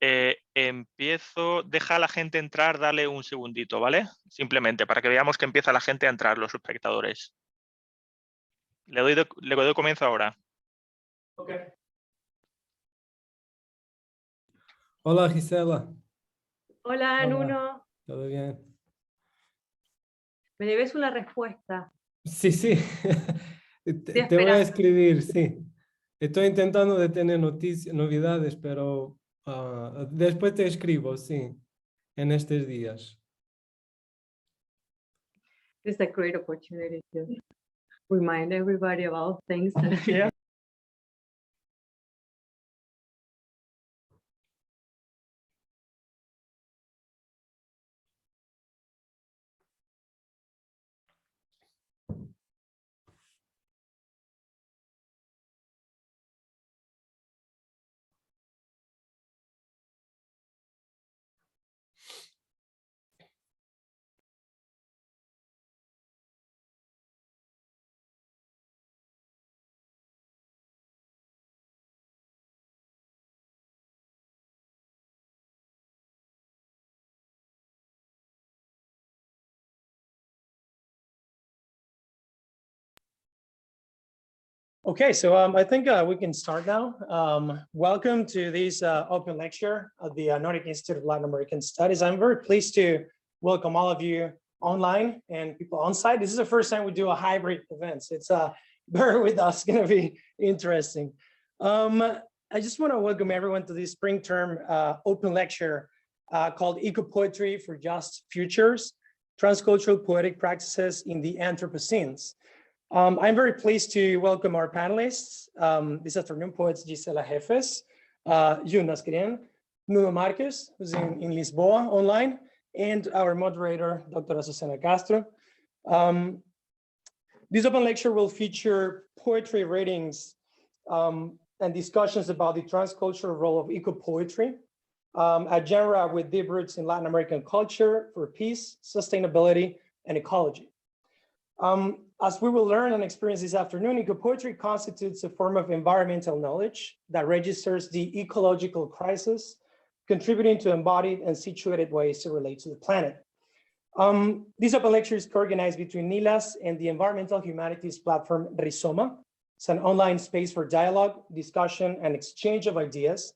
Empiezo, deja a la gente entrar, dale un segundito, ¿vale? Simplemente para que veamos que empieza la gente a entrar, los espectadores. Le doy comienzo ahora. Ok. Hola, Gisela. Hola, Nuno. ¿Todo bien? Me debes una respuesta. Sí, sí. Te voy a escribir, sí. Estoy intentando de tener novedades, pero después te escribo, sí, en estos días. It's a great opportunity to remind everybody about things that Yeah. Okay, so I think we can start now. Welcome to this open lecture of the Nordic Institute of Latin American Studies. I'm very pleased to welcome all of you online and people on site. This is the first time we do a hybrid event. So it's bear with us, it's gonna be interesting. I just wanna welcome everyone to this spring term open lecture called Ecopoetry for Just Futures, Transcultural Poetic Practices in the Anthropocenes. I'm very pleased to welcome our panelists this afternoon, poets Gisela Heffes, Jonas Gren, Nuno Marques, who's in Lisboa online, and our moderator, Dr. Azucena Castro. This open lecture will feature poetry readings and discussions about the transcultural role of ecopoetry, a genre with deep roots in Latin American culture for peace, sustainability, and ecology. As we will learn and experience this afternoon, ecopoetry constitutes a form of environmental knowledge that registers the ecological crisis, contributing to embodied and situated ways to relate to the planet. This open lecture is co-organized between NILAS and the environmental humanities platform Rizoma. It's an online space for dialogue, discussion, and exchange of ideas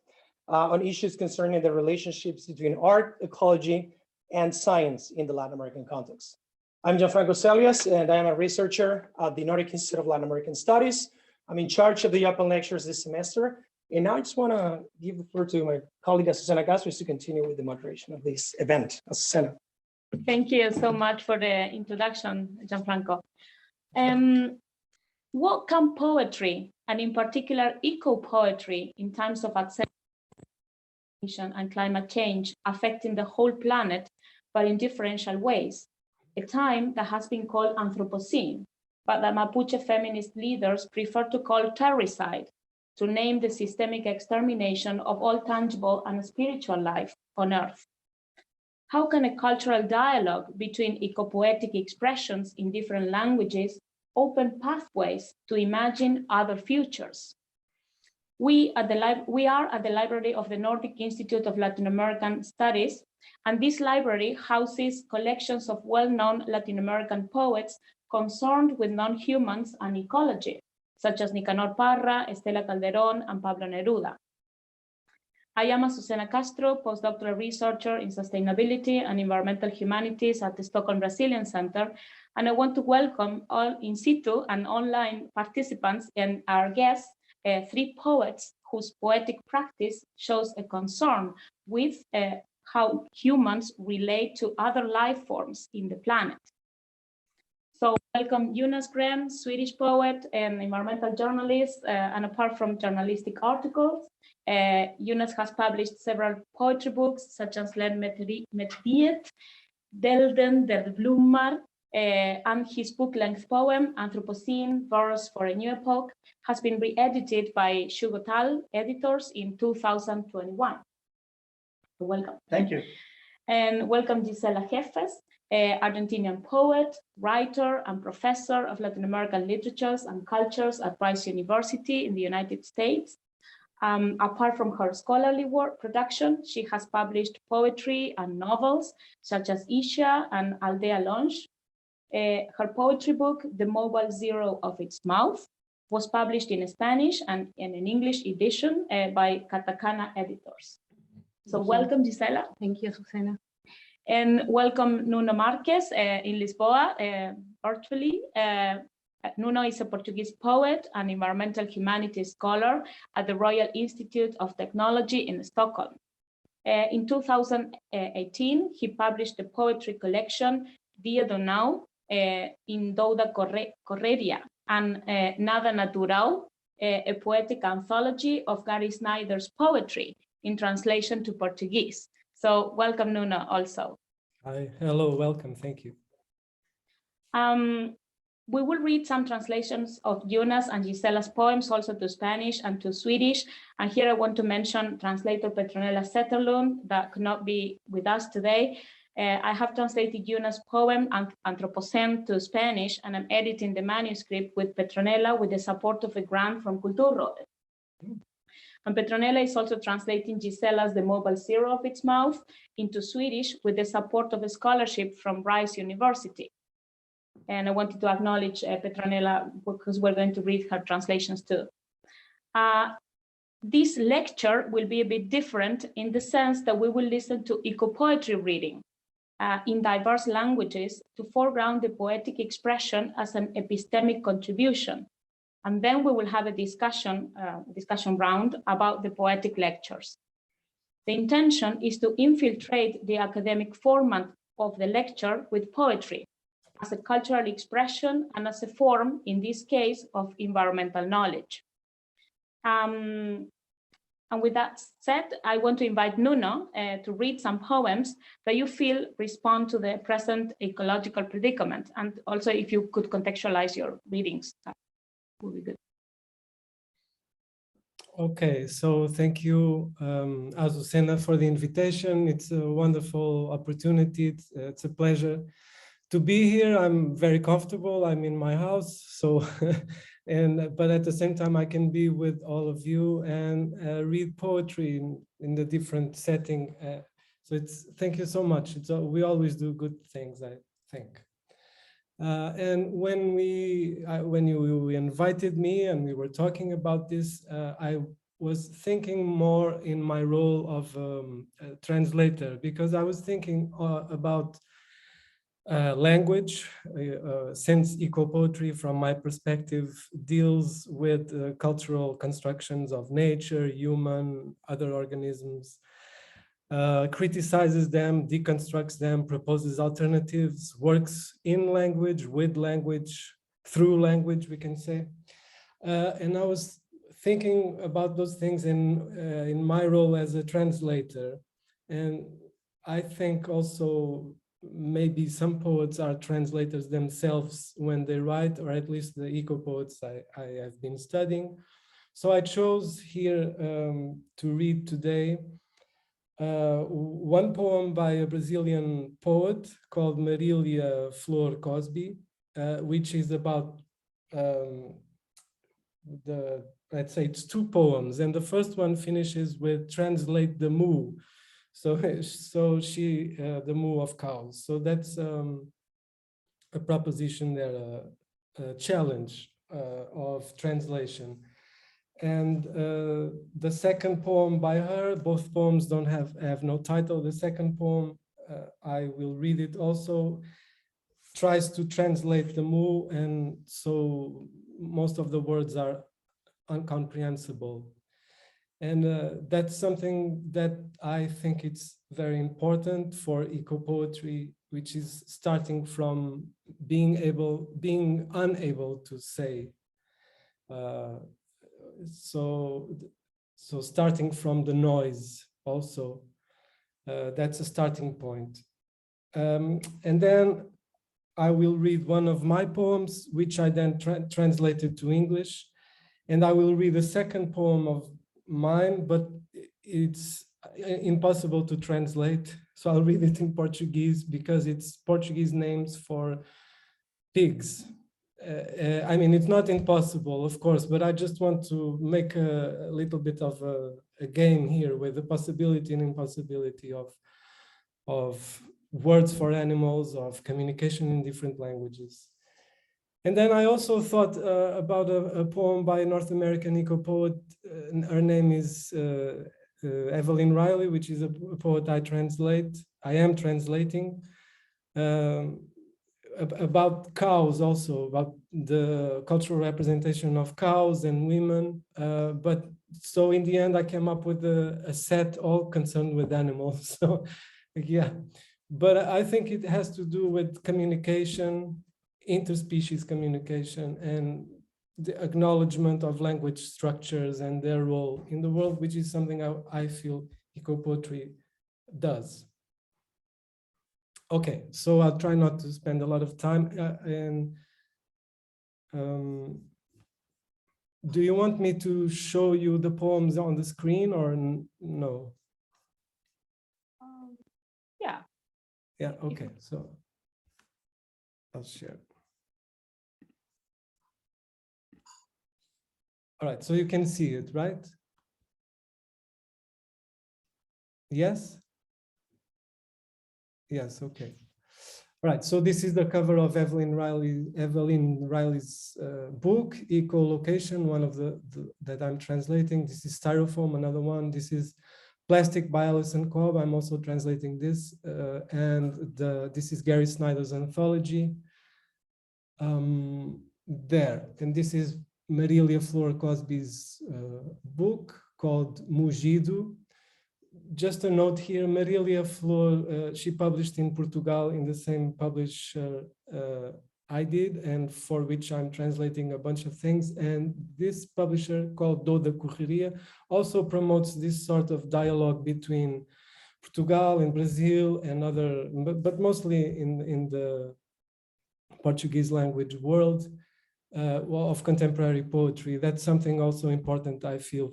on issues concerning the relationships between art, ecology, and science in the Latin American context. I'm Gianfranco Celias, and I am a researcher at the Nordic Institute of Latin American Studies. I'm in charge of the open lectures this semester. And now I just want to give the floor to my colleague, Azucena Castro, to continue with the moderation of this event. Azucena. Thank you so much for the introduction, Gianfranco. What can poetry, and in particular eco-poetry, in terms of acceleration and climate change affecting the whole planet, but in differential ways? A time that has been called Anthropocene, but that Mapuche feminist leaders prefer to call terricide, to name the systemic extermination of all tangible and spiritual life on Earth. How can a cultural dialogue between ecopoetic expressions in different languages open pathways to imagine other futures? We are at the library of the Nordic Institute of Latin American Studies, and this library houses collections of well-known Latin American poets concerned with non-humans and ecology, such as Nicanor Parra, Estela Calderón, and Pablo Neruda. I am Azucena Castro, postdoctoral researcher in sustainability and environmental humanities at the Stockholm Brazilian Center, and I want to welcome all in situ and online participants and our guests, three poets whose poetic practice shows a concern with how humans relate to other life forms in the planet. So welcome Jonas Gren, Swedish poet and environmental journalist, and apart from journalistic articles, Jonas has published several poetry books such as Len met diet, Delden der Blommar, and his book-length poem, Anthropocene, Verse for a New Epoch, has been re-edited by Shugotal editors in 2021. Welcome. Thank you. And welcome Gisela Heffes, Argentinian poet, writer, and professor of Latin American literatures and cultures at Rice University in the United States. Apart from her scholarly work production, she has published poetry and novels such as Isha and Aldea Lounge. Her poetry book, The Mobile Zero of Its Mouth, was published in Spanish and in an English edition by Katakana Editors. So welcome, Gisela. Thank you, Azucena. And welcome Nuno Marques in Lisboa, virtually. Nuno is a Portuguese poet and environmental humanities scholar at the Royal Institute of Technology in Stockholm. In 2018, he published the poetry collection Dia do Now, in Douda Correria, and Nada Natural, a poetic anthology of Gary Snyder's poetry in translation to Portuguese. So welcome, Nuno, also. Hi, hello, welcome, thank you. We will read some translations of Jonas and Gisela's poems also to Spanish and to Swedish. And here I want to mention translator Petronella Zetterlund that could not be with us today. I have translated Jonas' poem Anthropocene to Spanish, and I'm editing the manuscript with Petronella with the support of a grant from Kulturrådet. And Petronella is also translating Gisela's The Mobile Zero of Its Mouth into Swedish with the support of a scholarship from Rice University. And I wanted to acknowledge Petronella because we're going to read her translations too. This lecture will be a bit different in the sense that we will listen to ecopoetry reading in diverse languages to foreground the poetic expression as an epistemic contribution. And then we will have a discussion round about the poetic lectures. The intention is to infiltrate the academic format of the lecture with poetry as a cultural expression and as a form, in this case, of environmental knowledge. And with that said, I want to invite Nuno to read some poems that you feel respond to the present ecological predicament. And also if you could contextualize your readings, that would be good. Okay, so thank you, Azucena, for the invitation. It's a wonderful opportunity. It's a pleasure to be here. I'm very comfortable. I'm in my house, so but at the same time I can be with all of you and read poetry in the different setting. So thank you so much. We always do good things, I think. And when you invited me and we were talking about this, I was thinking more in my role of a translator, because I was thinking about language, since ecopoetry, from my perspective, deals with cultural constructions of nature, human, other organisms, criticizes them, deconstructs them, proposes alternatives, works in language, with language, through language, we can say. And I was thinking about those things in my role as a translator. And I think also maybe some poets are translators themselves when they write, or at least the eco-poets I have been studying. So I chose here to read today one poem by a Brazilian poet called Marília Flor Cosby, which is about let's say it's two poems, and the first one finishes with "translate the moo." So she, the moo of cows. So that's a proposition there, a challenge of translation. And the second poem by her, both poems don't have no title. The second poem, I will read it also, tries to translate the moo, and so most of the words are incomprehensible. And that's something that I think it's very important for ecopoetry, which is starting from being unable to say. So starting from the noise also, that's a starting point. And then I will read one of my poems, which I then translated to English. And I will read a second poem of mine, but it's impossible to translate. So I'll read it in Portuguese because it's Portuguese names for pigs. I mean, it's not impossible, of course, but I just want to make a little bit of a game here with the possibility and impossibility of words for animals, of communication in different languages. And then I also thought about a poem by a North American eco-poet. Her name is Evelyn Riley, which is a poet I am translating. About cows also, about the cultural representation of cows and women. But so in the end, I came up with a set all concerned with animals. So yeah, but I think it has to do with communication, interspecies communication, and the acknowledgement of language structures and their role in the world, which is something I feel eco-poetry does. Okay, so I'll try not to spend a lot of time. Do you want me to show you the poems on the screen or no? Yeah. Yeah, okay, so I'll share. All right, so you can see it, right? Yes? Yes, okay. All right, so this is the cover of Evelyn Riley's book, Ecolocation, one of that I'm translating. This is Styrofoam, another one. This is Plastic by Alison Cobb. I'm also translating this. This is Gary Snyder's anthology. There, and this is Marília Flor Cosby's book called Mugido. Just a note here, Marília Flor, she published in Portugal in the same publisher I did, and for which I'm translating a bunch of things. And this publisher called Do da Correria also promotes this sort of dialogue between Portugal and Brazil and other, but mostly in the Portuguese language world of contemporary poetry. That's something also important, I feel,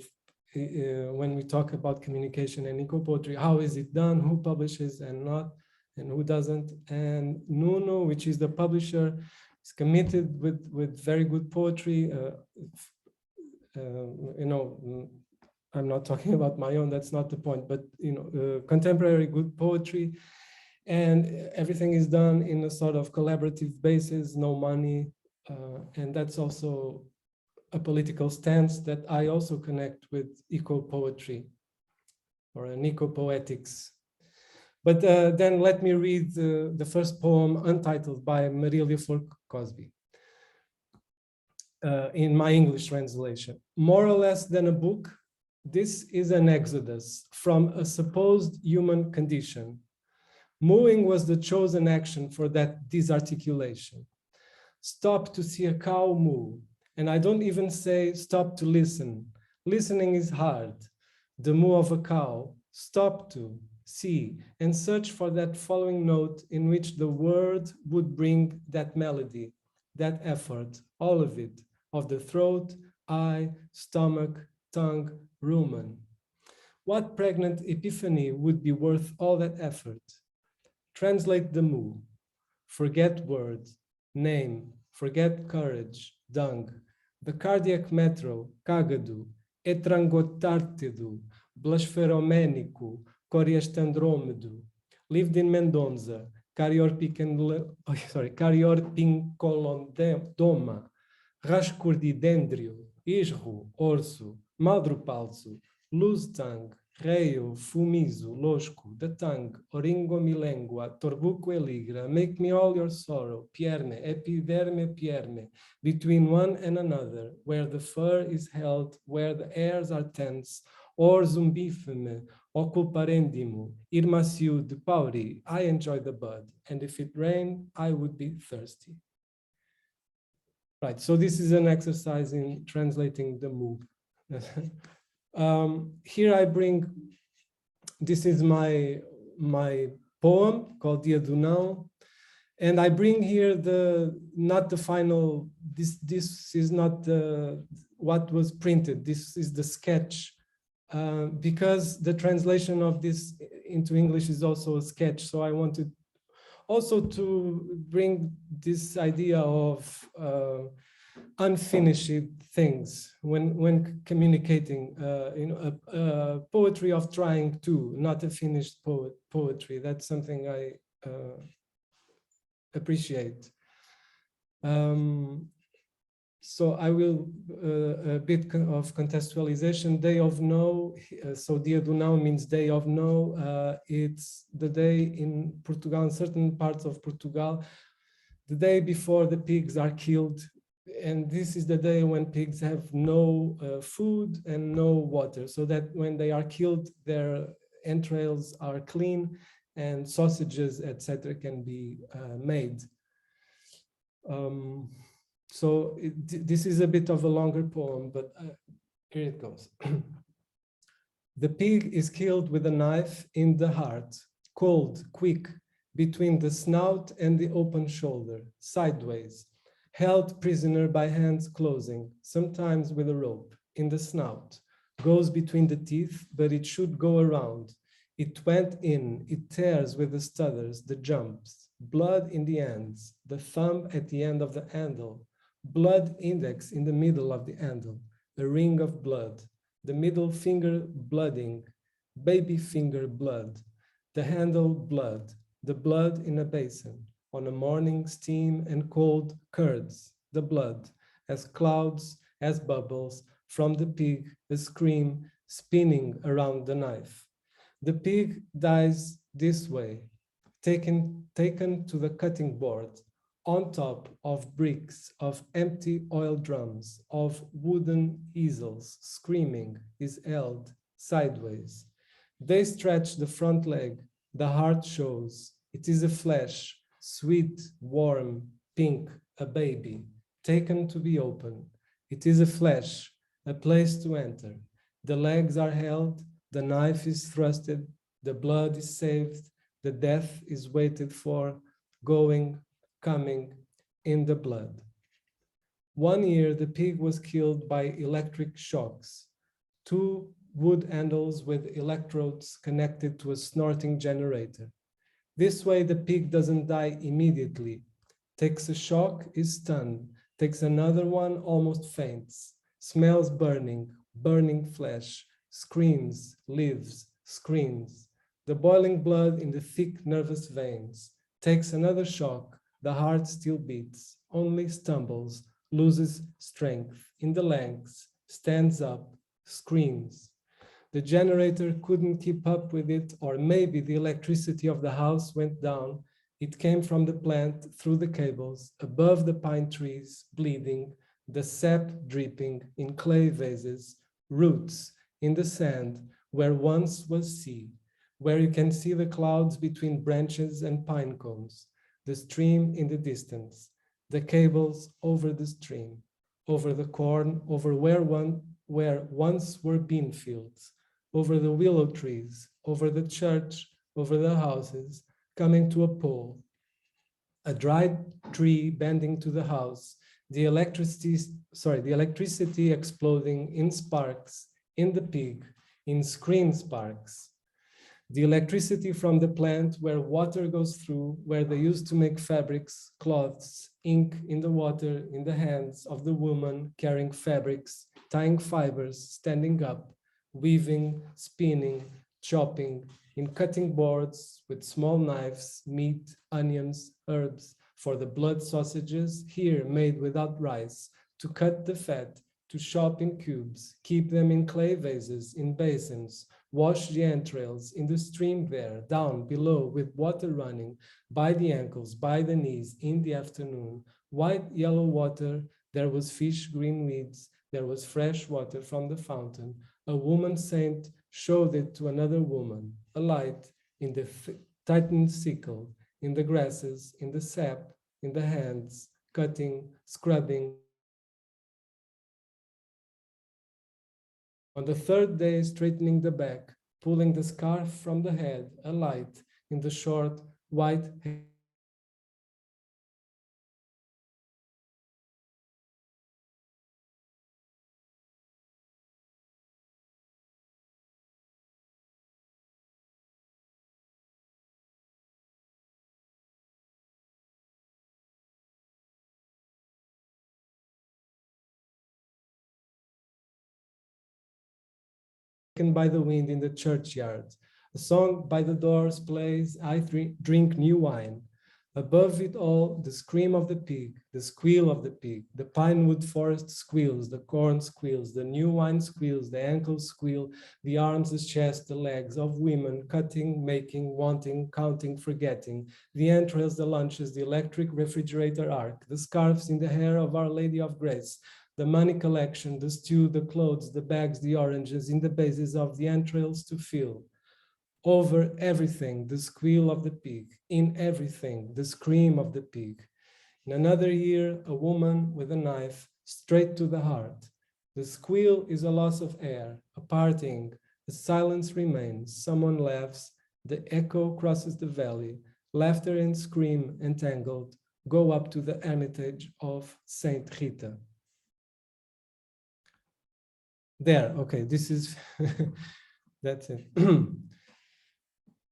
when we talk about communication and eco-poetry. How is it done? Who publishes and not, and who doesn't? And Nuno, which is the publisher, is committed with very good poetry. You know, I'm not talking about my own, that's not the point, but you know, contemporary good poetry. And everything is done in a sort of collaborative basis, no money. And that's also a political stance that I also connect with eco-poetry or an eco-poetics. But then let me read the first poem, Untitled, by Marília Flor Cosby, in my English translation. More or less than a book, this is an exodus from a supposed human condition. Mooing was the chosen action for that disarticulation. Stop to see a cow moo. And I don't even say stop to listen. Listening is hard. The moo of a cow, stop to, see, and search for that following note in which the word would bring that melody, that effort, all of it, of the throat, eye, stomach, tongue, rumen. What pregnant epiphany would be worth all that effort? Translate the moo. Forget words, name, forget courage, dung, the cardiac metro, cagado, etrangotártido, blasferomênico, coriastandrômedo, lived in Mendonça, cariorpincolondoma, rascurdidendrio, isro, orso, madropalso, luztang, reio, fumizo, losco, datang, oringomilengua, torbuco eligra, make me all your sorrow, pierne, epiderme, pierne, between one and another, where the fur is held, where the airs are tense, or zumbifeme, oculparendimo, irmaciu de pauri, I enjoy the bud, and if it rained, I would be thirsty. Right, so this is an exercise in translating the moo. Here I bring, this is my poem called Dia do Não, and I bring here not the final, this is not what was printed, this is the sketch, because the translation of this into English is also a sketch, so I wanted also to bring this idea of unfinished things when communicating, poetry of trying to, not a finished poetry. That's something I appreciate. So I will, a bit of contextualization. Day of No, so Dia do Não means Day of No. It's the day in Portugal, in certain parts of Portugal, the day before the pigs are killed. And this is the day when pigs have no food and no water, so that when they are killed, their entrails are clean and sausages, etc., can be made. So this is a bit of a longer poem, but here it goes. The pig is killed with a knife in the heart, cold, quick, between the snout and the open shoulder, sideways, held prisoner by hands closing, sometimes with a rope, in the snout, goes between the teeth, but it should go around. It went in, it tears with the stutters, the jumps, blood in the ends, the thumb at the end of the handle, blood index in the middle of the handle, a ring of blood, the middle finger blooding, baby finger blood, the handle blood, the blood in a basin, on a morning steam and cold curds, the blood, as clouds, as bubbles, from the pig, a scream spinning around the knife. The pig dies this way, taken to the cutting board, on top of bricks, of empty oil drums, of wooden easels, screaming, is held sideways. They stretch the front leg, the heart shows. It is a flesh, sweet, warm, pink, a baby, taken to be open. It is a flesh, a place to enter. The legs are held, the knife is thrusted, the blood is saved, the death is waited for, going, coming, in the blood. 1 year, the pig was killed by electric shocks. 2 wood handles with electrodes connected to a snorting generator. This way, the pig doesn't die immediately. Takes a shock, is stunned. Takes another one, almost faints. Smells burning, burning flesh. Screams, lives, screams. The boiling blood in the thick nervous veins. Takes another shock. The heart still beats, only stumbles, loses strength in the legs, stands up, screams. The generator couldn't keep up with it, or maybe the electricity of the house went down. It came from the plant through the cables, above the pine trees, bleeding, the sap dripping in clay vases, roots in the sand where once was sea, where you can see the clouds between branches and pine cones, the stream in the distance, the cables over the stream, over the corn, over where once were bean fields, over the willow trees, over the church, over the houses, coming to a pole, a dried tree bending to the house, the electricity exploding in sparks, in the pig, in scream sparks. The electricity from the plant where water goes through, where they used to make fabrics, cloths, ink in the water, in the hands of the woman carrying fabrics, tying fibers, standing up, weaving, spinning, chopping, in cutting boards with small knives, meat, onions, herbs, for the blood sausages, here made without rice, to cut the fat, to chop in cubes, keep them in clay vases, in basins, wash the entrails in the stream there, down below with water running by the ankles, by the knees in the afternoon, white, yellow water, there was fish, green weeds, there was fresh water from the fountain. A woman saint showed it to another woman, a light in the tightened sickle, in the grasses, in the sap, in the hands, cutting, scrubbing. On the third day, straightening the back, pulling the scarf from the head, a light in the short, white hair. by the wind in the churchyard. A song by the doors plays, I drink new wine. Above it all, the scream of the pig, the squeal of the pig, the pinewood forest squeals, the corn squeals, the new wine squeals, the ankles squeal, the arms, the chest, the legs of women, cutting, making, wanting, counting, forgetting, the entrails, the lunches, the electric refrigerator arc, the scarves in the hair of Our Lady of Grace, the money collection, the stew, the clothes, the bags, the oranges in the bases of the entrails to fill. Over everything, the squeal of the pig. In everything, the scream of the pig. In another year, a woman with a knife straight to the heart. The squeal is a loss of air, a parting. The silence remains. Someone laughs. The echo crosses the valley. Laughter and scream entangled go up to the hermitage of Saint Rita. There, okay, this is, that's it.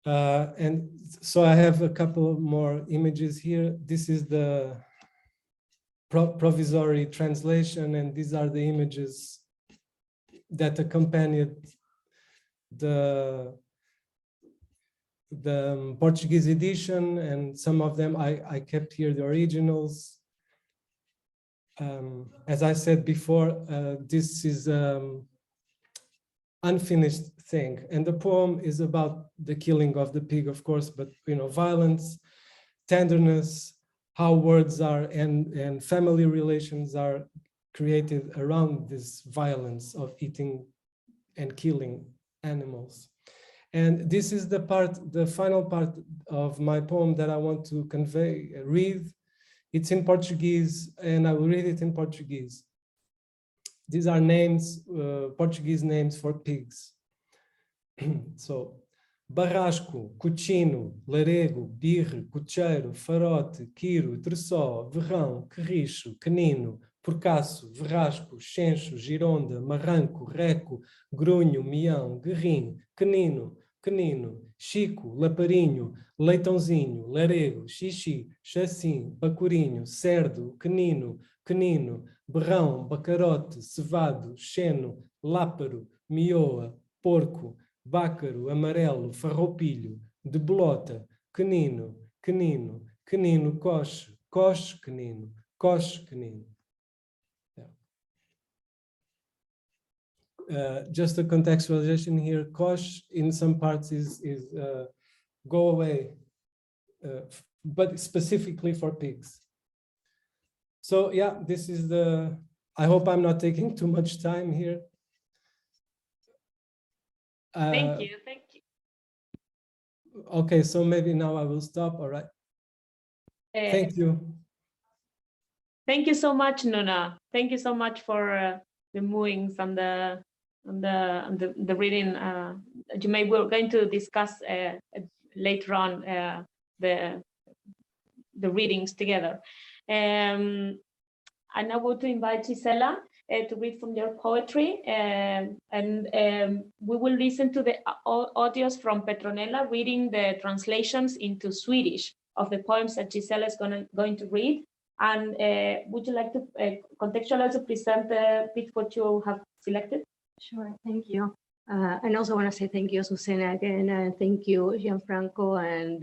And so I have a couple more images here. This is the provisory translation, and these are the images that accompanied the Portuguese edition, and some of them I kept here, the originals. As I said before, this is unfinished thing, and the poem is about the killing of the pig, of course, but violence, tenderness, how words are and family relations are created around this violence of eating and killing animals. And this is the final part of my poem that I want to read. It's in Portuguese, and I will read it in Portuguese. These are names, Portuguese names for pigs. So, barrasco, cochino, larego, birre, cocheiro, farote, quiro, terçó, verrão, querricho, canino, porcaço, verrasco, chencho, gironda, marranco, reco, grunho, mião, guerrim, canino, canino, chico, laparinho, leitãozinho, larego, xixi, chassim, bacurinho, cerdo, canino, canino, berrão, bacarote, cevado, cheno, láparo, mioa, porco, bácaro, amarelo, farroupilho, de bolota, canino, canino, canino, coche, coche, canino, coche, canino. Just a contextualization here, coche in some parts is go away, but specifically for pigs. So yeah, this is I hope I'm not taking too much time here. Thank you, thank you. Okay, so maybe now I will stop, all right? Thank you. Thank you so much, Nuno. Thank you so much for the movings and the reading. We're going to discuss later on the readings together. And I want to invite Gisela to read from your poetry, and we will listen to the audios from Petronella reading the translations into Swedish of the poems that Gisela is going to read. And would you like to contextualize or present a bit what you have selected? Sure, thank you. And also want to say thank you, Azucena, again, and thank you, Gianfranco, and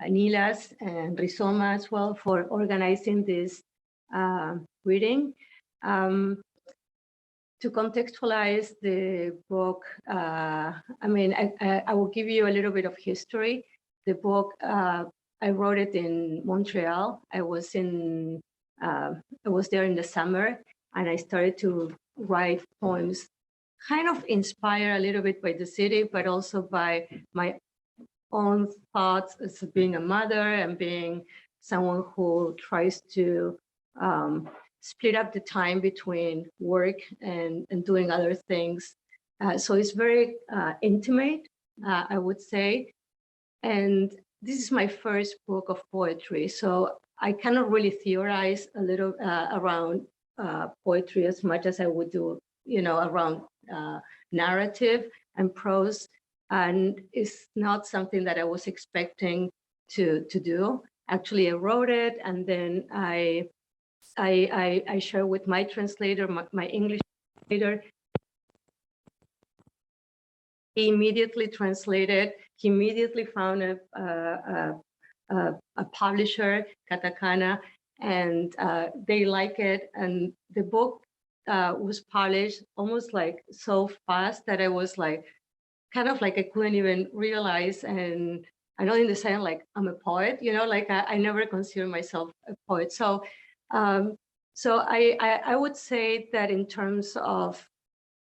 Nilas and Rizoma as well for organizing this reading. To contextualize the book, I will give you a little bit of history. The book, I wrote it in Montreal. I was there in the summer, and I started to write poems, kind of inspired a little bit by the city, but also by my own thoughts as being a mother and being someone who tries to split up the time between work and doing other things. So it's very intimate, I would say. And this is my first book of poetry. So I cannot really theorize a little around poetry as much as I would do, around narrative and prose. And it's not something that I was expecting to do. Actually, I wrote it, and then I share with my translator, my English translator, He immediately translated. He immediately found a publisher, Katakana, and they like it. And the book was published almost like so fast that I was like, kind of like I couldn't even realize. And I know in the sense like I'm a poet, you know, like I never consider myself a poet. So, so I would say that in terms of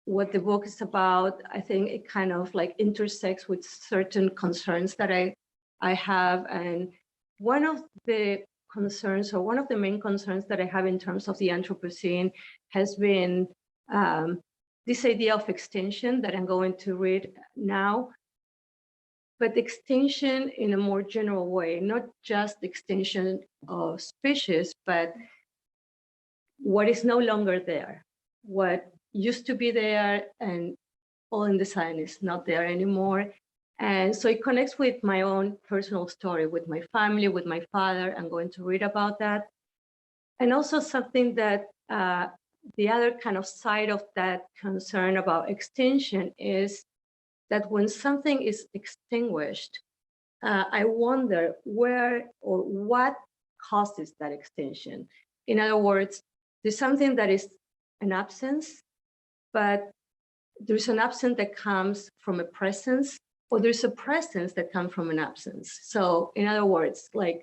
what the book is about, I think it kind of like intersects with certain concerns that I have. And one of the concerns, or one of the main concerns that I have in terms of the Anthropocene has been this idea of extinction that I'm going to read now, but extinction in a more general way, not just extinction of species, but what is no longer there, what used to be there and all in the sudden is not there anymore. And so it connects with my own personal story, with my family, with my father. I'm going to read about that. And also something that the other kind of side of that concern about extinction is that when something is extinguished, I wonder where or what causes that extinction. In other words, there's something that is an absence, but there's an absence that comes from a presence, or there's a presence that comes from an absence. So in other words, like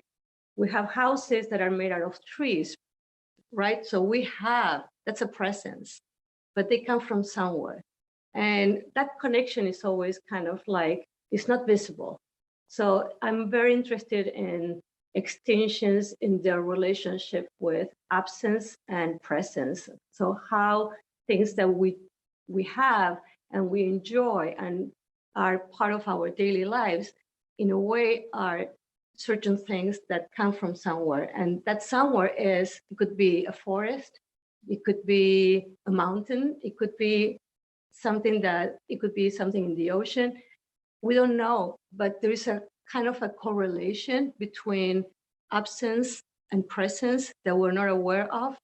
we have houses that are made out of trees, right? So we have, that's a presence, but they come from somewhere. And that connection is always kind of like, it's not visible. So I'm very interested in extinctions in their relationship with absence and presence. So how things that we have and we enjoy and are part of our daily lives, in a way, are certain things that come from somewhere. And that somewhere is, it could be a forest, it could be a mountain, it could be something in the ocean. We don't know, but there is a kind of a correlation between absence and presence that we're not aware of.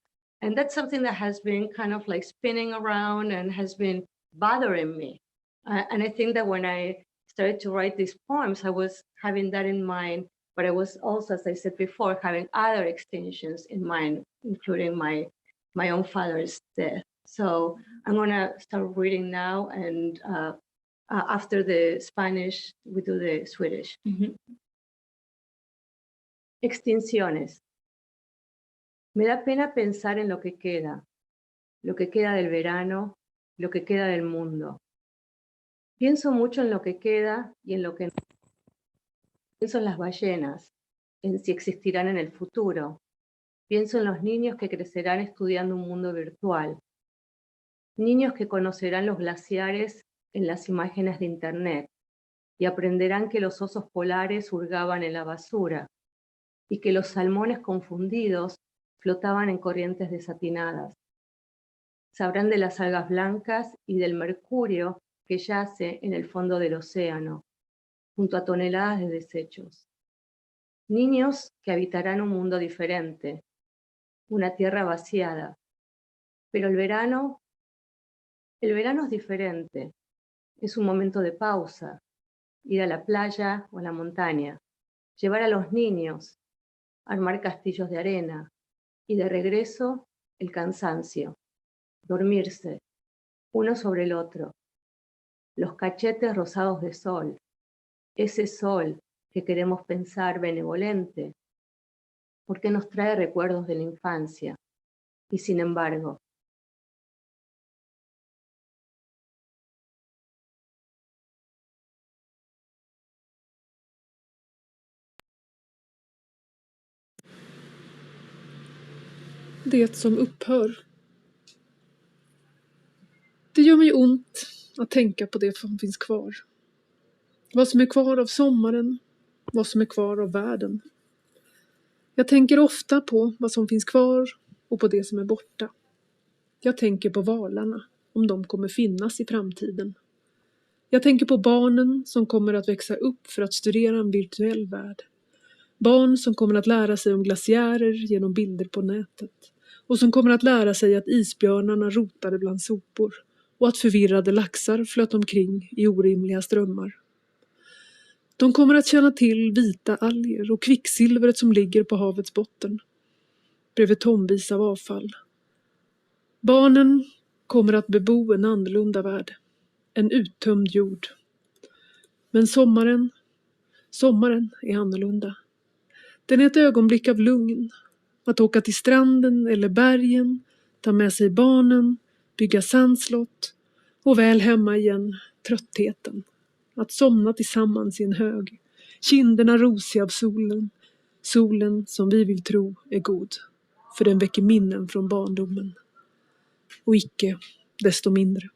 And that's something that has been kind of like spinning around and has been bothering me. And I think that when I started to write these poems, I was having that in mind, but I was also, as I said before, having other extinctions in mind, including my own father's death. So I'm gonna start reading now, and after the Spanish, we do the Swedish. Mm-hmm. Extinciones. Me da pena pensar en lo que queda del verano, lo que queda del mundo. Pienso mucho en lo que queda y en lo que no. Pienso en las ballenas, en si existirán en el futuro. Pienso en los niños que crecerán estudiando un mundo virtual. Niños que conocerán los glaciares en las imágenes de internet y aprenderán que los osos polares hurgaban en la basura y que los salmones confundidos flotaban en corrientes desatinadas. Sabrán de las algas blancas y del mercurio que yace en el fondo del océano, junto a toneladas de desechos. Niños que habitarán un mundo diferente, una tierra vaciada. Pero el verano es diferente. Es un momento de pausa, ir a la playa o a la montaña, llevar a los niños, armar castillos de arena y de regreso el cansancio, dormirse, uno sobre el otro, los cachetes rosados de sol, ese sol que queremos pensar benevolente, porque nos trae recuerdos de la infancia y sin embargo, det som upphör. Det gör mig ont att tänka på det som finns kvar. Vad som är kvar av sommaren, vad som är kvar av världen. Jag tänker ofta på vad som finns kvar och på det som är borta. Jag tänker på valarna, om de kommer finnas i framtiden. Jag tänker på barnen som kommer att växa upp för att studera en virtuell värld. Barn som kommer att lära sig om glaciärer genom bilder på nätet. Och som kommer att lära sig att isbjörnarna rotade bland sopor. och att förvirrade laxar flöt omkring i orimliga strömmar. De kommer att känna till vita alger och kvicksilvret som ligger på havets botten, bredvid tonvis av avfall. Barnen kommer att bebo en annorlunda värld, en uttömd jord. Men sommaren är annorlunda. Den är ett ögonblick av lugn. Att åka till stranden eller bergen, ta med sig barnen, bygga sandslott och väl hemma igen tröttheten. Att somna tillsammans i en hög, kinderna rosiga av solen. Solen som vi vill tro är god, för den väcker minnen från barndomen. Och icke desto mindre.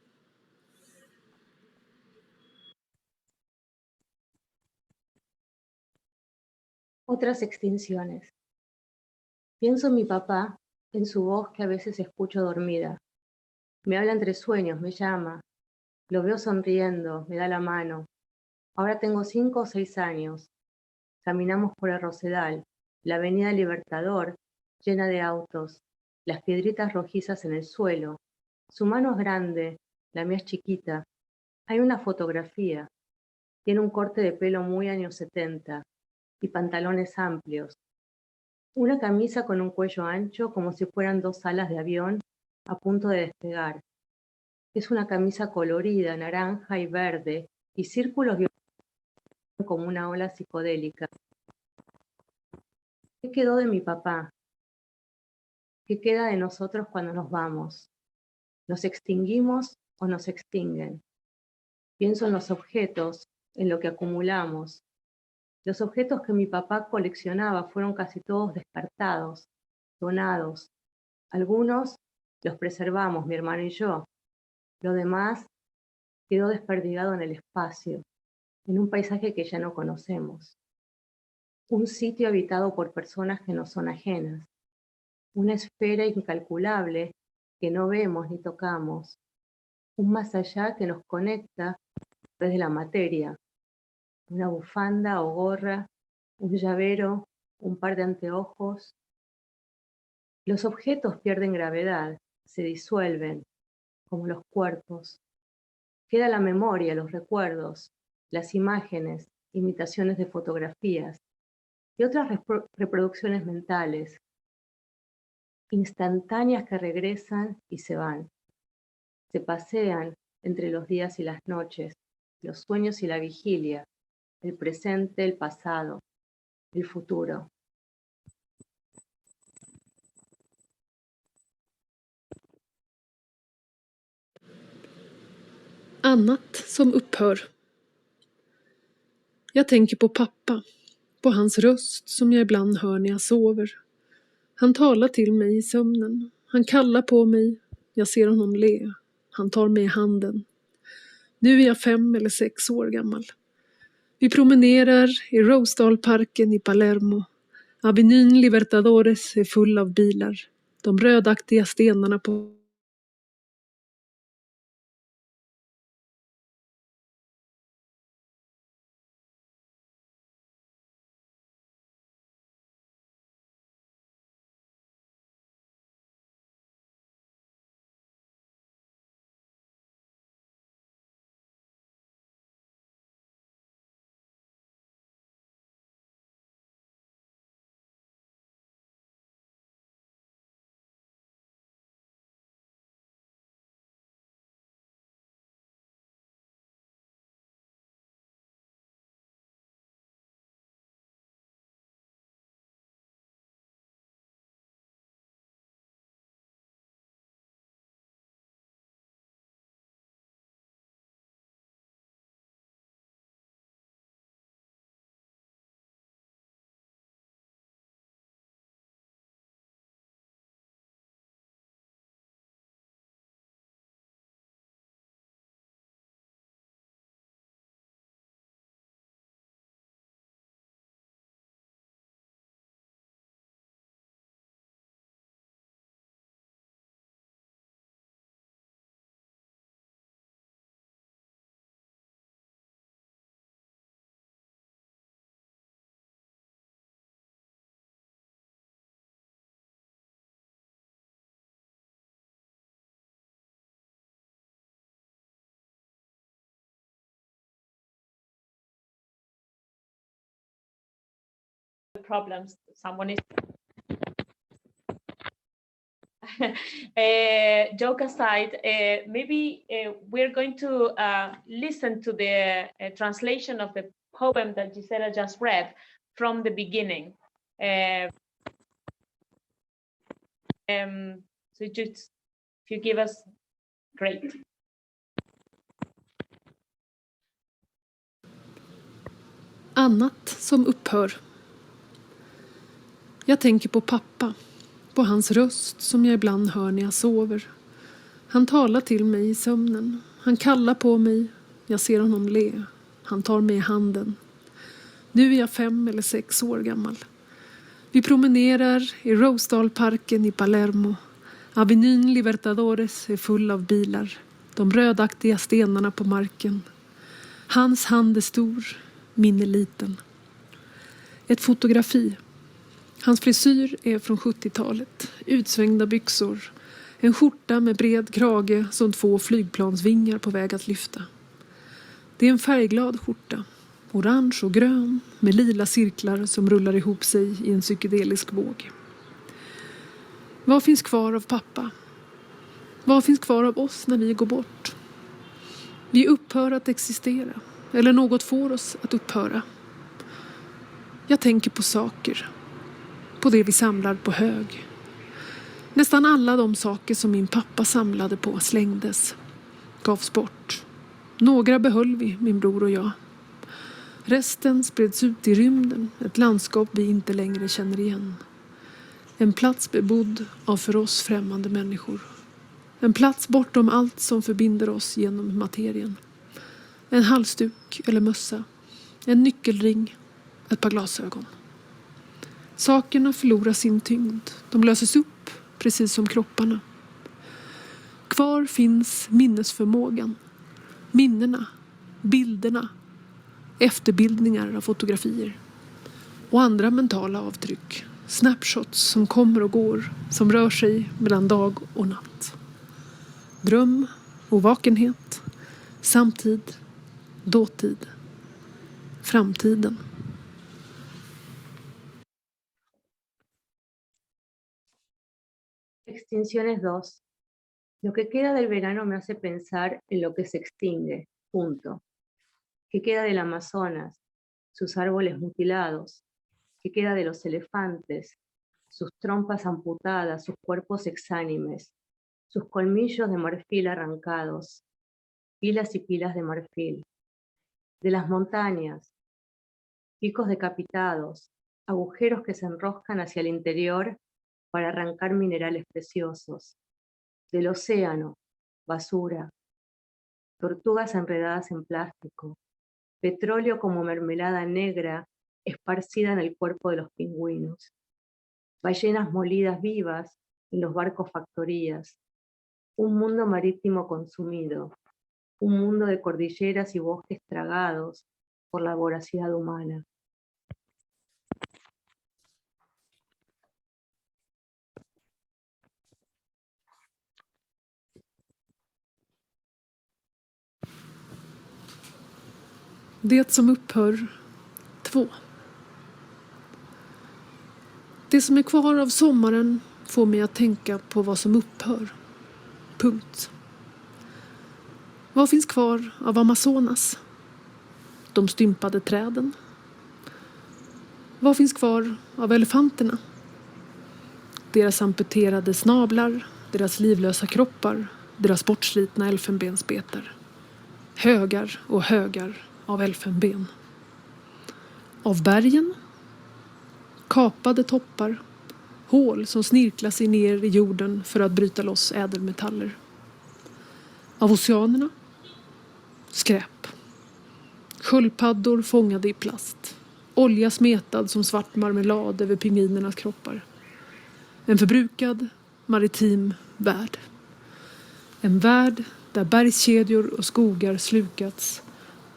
Otras extinciones. Pienso en mi papá, en su voz que a veces escucho dormida. Me habla entre sueños, me llama. Lo veo sonriendo, me da la mano. Ahora tengo 5 o 6 años. Caminamos por el Rosedal, la avenida Libertador, llena de autos, las piedritas rojizas en el suelo. Su mano es grande, la mía es chiquita. Hay una fotografía. Tiene un corte de pelo muy años 70 y pantalones amplios. Una camisa con un cuello ancho como si fueran 2 alas de avión a punto de despegar. Es una camisa colorida, naranja y verde, y círculos violentos como una ola psicodélica. ¿Qué quedó de mi papá? ¿Qué queda de nosotros cuando nos vamos? ¿Nos extinguimos o nos extinguen? Pienso en los objetos, en lo que acumulamos. Los objetos que mi papá coleccionaba fueron casi todos descartados, donados. Algunos los preservamos, mi hermano y yo. Lo demás quedó desperdigado en el espacio, en un paisaje que ya no conocemos. Un sitio habitado por personas que nos son ajenas. Una esfera incalculable que no vemos ni tocamos. Un más allá que nos conecta desde la materia. Una bufanda o gorra, un llavero, un par de anteojos. Los objetos pierden gravedad, se disuelven, como los cuerpos. Queda la memoria, los recuerdos, las imágenes, imitaciones de fotografías y otras reproducciones mentales, instantáneas que regresan y se van. Se pasean entre los días y las noches, los sueños y la vigilia, el presente, el pasado, el futuro. Annat som upphör. Jag tänker på pappa, på hans röst som jag ibland hör när jag sover. Han talar till mig i sömnen. Han kallar på mig. Jag ser honom le. Han tar mig i handen. Nu är jag 5 eller 6 år gammal. Vi promenerar i Rosedalparken i Palermo. Avenyn Libertadores är full av bilar. De rödaktiga stenarna på problems someone is joke aside, maybe we're going to listen to the translation of the poem that Gisela just read from the beginning. So just if you give us, great. Annat som upphör. Jag tänker på pappa, på hans röst som jag ibland hör när jag sover. Han talar till mig i sömnen. Han kallar på mig. Jag ser honom le. Han tar mig i handen. Nu är jag 5 eller 6 år gammal. Vi promenerar i Rosedalparken i Palermo. Avenyn Libertadores är full av bilar. De rödaktiga stenarna på marken. Hans hand är stor, min är liten. Ett fotografi. Hans frisyr är från 70-talet. Utsvängda byxor. En skjorta med bred krage som 2 flygplansvingar på väg att lyfta. Det är en färgglad skjorta. Orange och grön med lila cirklar som rullar ihop sig i en psykedelisk våg. Vad finns kvar av pappa? Vad finns kvar av oss när vi går bort? Vi upphör att existera. Eller något får oss att upphöra. Jag tänker på saker. På det vi samlar på hög. Nästan alla de saker som min pappa samlade på slängdes. Gavs bort. Några behöll vi, min bror och jag. Resten spreds ut i rymden. Ett landskap vi inte längre känner igen. En plats bebodd av för oss främmande människor. En plats bortom allt som förbinder oss genom materien. En halsduk eller mössa. En nyckelring. Ett par glasögon. Sakerna förlorar sin tyngd. De löses upp, precis som kropparna. Kvar finns minnesförmågan. Minnena. Bilderna. Efterbildningar av fotografier. Och andra mentala avtryck. Snapshots som kommer och går. Som rör sig mellan dag och natt. Dröm och vakenhet. Samtid. Dåtid. Framtiden. Extinciones 2. Lo que queda del verano me hace pensar en lo que se extingue, punto. ¿Qué queda del Amazonas? Sus árboles mutilados. ¿Qué queda de los elefantes? Sus trompas amputadas, sus cuerpos exánimes, sus colmillos de marfil arrancados, pilas y pilas de marfil. De las montañas, picos decapitados, agujeros que se enroscan hacia el interior para arrancar minerales preciosos. Del océano, basura, tortugas enredadas en plástico, petróleo como mermelada negra esparcida en el cuerpo de los pingüinos, ballenas molidas vivas en los barcos factorías, un mundo marítimo consumido, un mundo de cordilleras y bosques tragados por la voracidad humana. Det som upphör 2. Det som är kvar av sommaren får mig att tänka på vad som upphör. Punkt. Vad finns kvar av Amazonas? De stympade träden. Vad finns kvar av elefanterna? Deras amputerade snablar, deras livlösa kroppar, deras bortslitna elfenbensbetar. Högar och högar av elfenben. Av bergen. Kapade toppar. Hål som snirklar sig ner i jorden för att bryta loss ädelmetaller. Av oceanerna. Skräp. Sköldpaddor fångade i plast. Olja smetad som svart marmelad över pingvinernas kroppar. En förbrukad maritim värld. En värld där bergskedjor och skogar slukats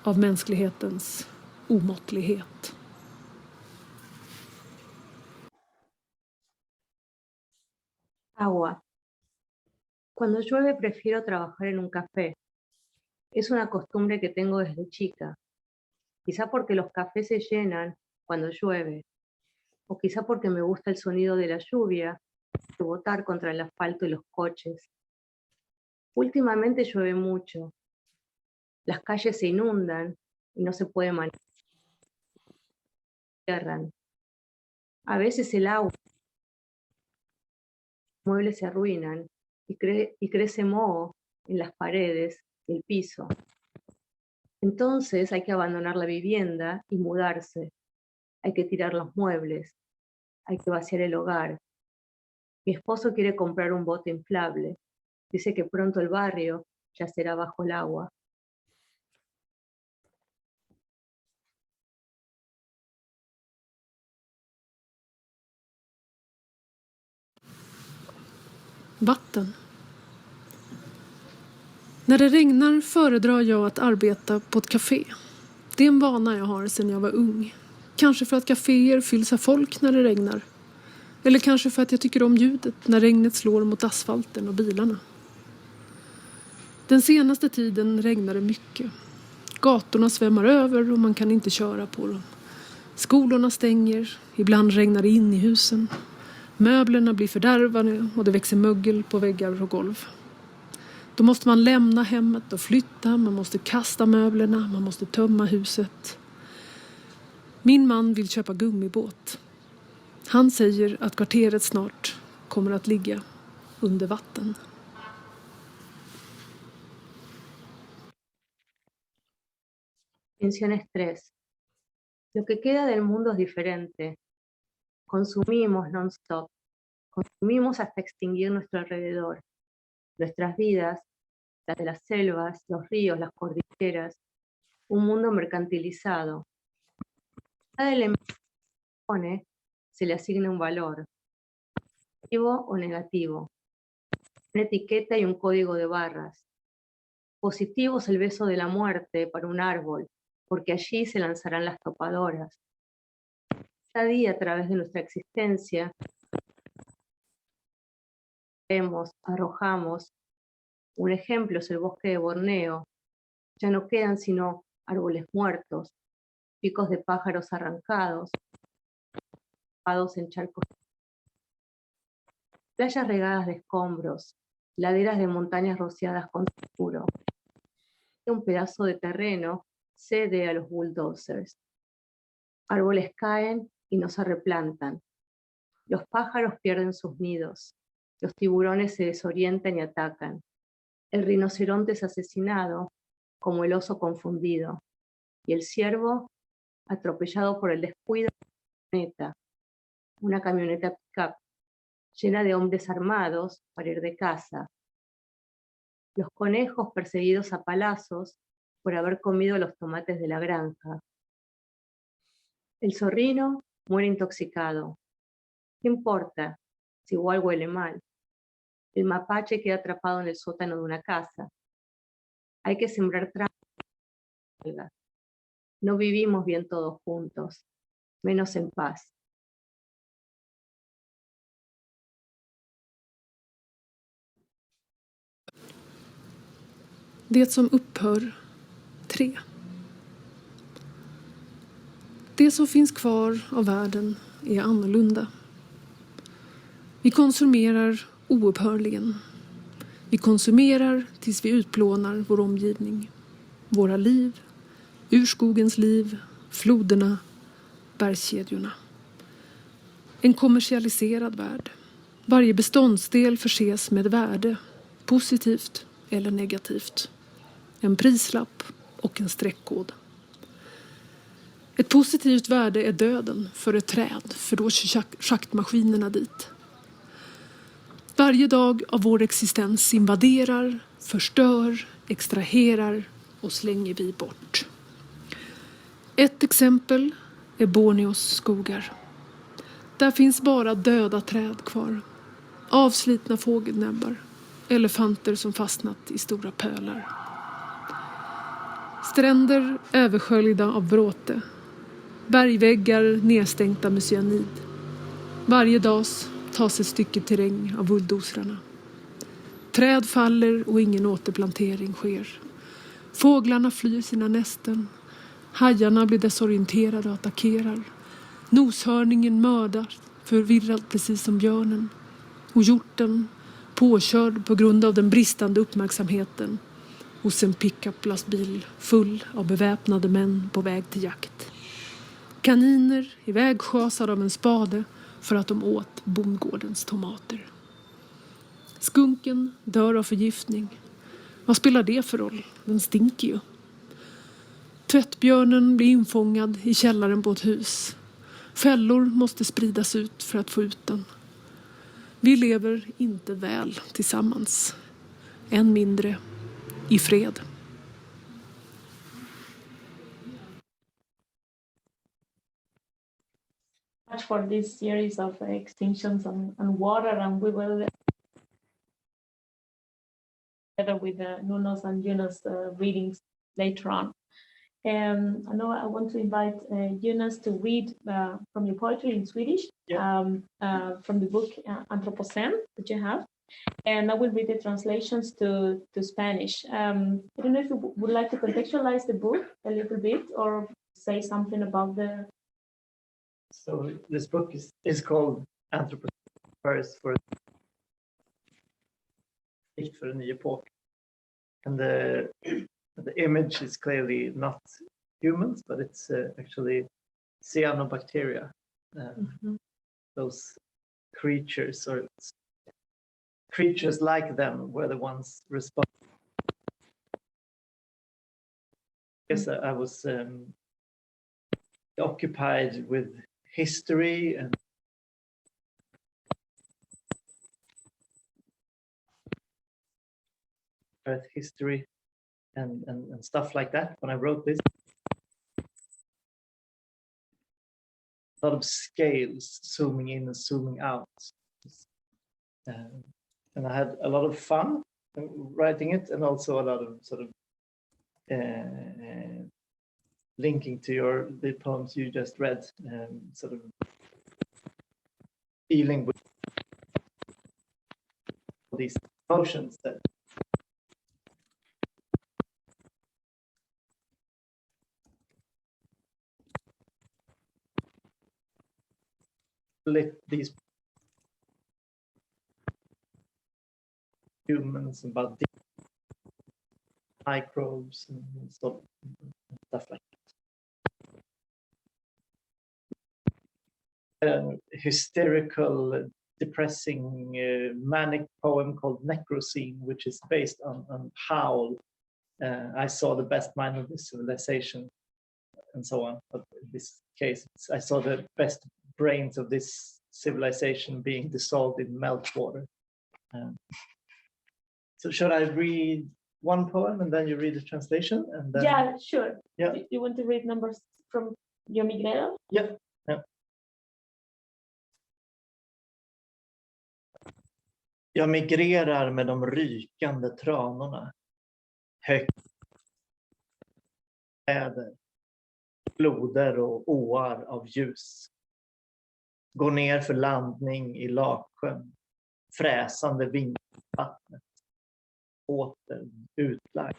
av mänsklighetens omåttlighet. Agua. Cuando llueve prefiero trabajar en un café. Es una costumbre que tengo desde chica. Quizá porque los cafés se llenan cuando llueve. o quizá porque me gusta el sonido de la lluvia, rebotar contra el asfalto y los coches. Últimamente llueve mucho. Las calles se inundan y no se puede manejar. A veces el agua, los muebles se arruinan y crece moho en las paredes y el piso. Entonces hay que abandonar la vivienda y mudarse. Hay que tirar los muebles. Hay que vaciar el hogar. Mi esposo quiere comprar un bote inflable. Dice que pronto el barrio ya será bajo el agua. Vatten. När det regnar föredrar jag att arbeta på ett café. Det är en vana jag har sedan jag var ung. Kanske för att kaféer fylls av folk när det regnar. Eller kanske för att jag tycker om ljudet när regnet slår mot asfalten och bilarna. Den senaste tiden regnar det mycket. Gatorna svämmar över och man kan inte köra på dem. Skolorna stänger, ibland regnar det in i husen. Möblerna blir fördärvade och det växer mögel på väggar och golv. Då måste man lämna hemmet och flytta, man måste kasta möblerna, man måste tömma huset. Min man vill köpa gummibåt. Han säger att kvarteret snart kommer att ligga under vatten. Tensiones 3. Lo que queda del mundo es diferente. Consumimos non-stop. Consumimos hasta extinguir nuestro alrededor. Nuestras vidas, las de las selvas, los ríos, las cordilleras. Un mundo mercantilizado. Cada elemento que se pone se le asigna un valor, positivo o negativo, una etiqueta y un código de barras. Positivo es el beso de la muerte para un árbol, porque allí se lanzarán las topadoras. Cada día a través de nuestra existencia, vemos, arrojamos. Un ejemplo es el bosque de Borneo. Ya no quedan sino árboles muertos, picos de pájaros arrancados, en charcos, playas regadas de escombros, laderas de montañas rociadas con sulfuro. Un pedazo de terreno cede a los bulldozers. Árboles caen y no se replantan. Los pájaros pierden sus nidos. Los tiburones se desorientan y atacan. El rinoceronte es asesinado como el oso confundido. Y el ciervo atropellado por el descuido de una camioneta pick-up llena de hombres armados para ir de caza. Los conejos perseguidos a palazos por haber comido los tomates de la granja. El zorrino muere intoxicado. ¿Qué importa si igual huele mal? El mapache queda atrapado en el sótano de una casa. Hay que sembrar trampas. No vivimos bien todos juntos, menos en paz. Det som upphör 3. Det som finns kvar av världen är annorlunda. Vi konsumerar oupphörligen. Vi konsumerar tills vi utplånar vår omgivning. Våra liv, urskogens liv, floderna, bergskedjorna. En kommersialiserad värld. Varje beståndsdel förses med värde, positivt eller negativt. En prislapp och en streckkod. Ett positivt värde är döden för ett träd, för då kör schaktmaskinerna dit. Varje dag av vår existens invaderar, förstör, extraherar och slänger vi bort. Ett exempel är Borneos skogar. Där finns bara döda träd kvar. Avslitna fågelnäbbar. Elefanter som fastnat i stora pölar. Stränder översköljda av bråte. Bergväggar nedstänkta med cyanid. Varje dag tas ett stycke terräng av bulldozrarna. Träd faller och ingen återplantering sker. Fåglarna flyr sina nästen. Hajarna blir desorienterade och attackerar. Noshörningen mördar, förvirrad precis som björnen. Och hjorten, påkörd på grund av den bristande uppmärksamheten hos en pickup-lastbil full av beväpnade män på väg till jakt. Kaniner ivägschasade av en spade för att de åt bondgårdens tomater. Skunken dör av förgiftning. Vad spelar det för roll? Den stinker ju. Tvättbjörnen blir infångad i källaren på ett hus. Fällor måste spridas ut för att få ut den. Vi lever inte väl tillsammans. Än mindre i fred. Much for this series of extinctions and water, and we will together with Nuno's and Jonas readings later on. I know I want to invite Jonas to read from your poetry in Swedish, from the book Anthropocene that you have, and I will read the translations to Spanish. I don't know if you would like to contextualize the book a little bit or say something about the... So this book is called Anthropocene First for a Ny Epok. And the image is clearly not humans, but it's actually cyanobacteria. Those creatures, or creatures like them, were the ones responsible. Yes, I was occupied with history and earth history and stuff like that when I wrote this. A lot of scales, zooming in and zooming out. And I had a lot of fun writing it, and also a lot of sort of linking to the poems you just read, sort of dealing with these emotions that split these humans, about microbes and stuff like that. A hysterical, depressing, manic poem called Necrocene, which is based on how I saw the best mind of this civilization and so on. But in this case, I saw the best brains of this civilization being dissolved in meltwater. So should I read one poem and then you read the translation? And then... Yeah, sure. Yeah. You want to read numbers from your migrera? Yeah. Jag migrerar med de rykande tranorna. Högt. Äder. Floder och åar av ljus. Går ner för landning i Laksjön. Fräsande vindvattnet. Åter utlagd.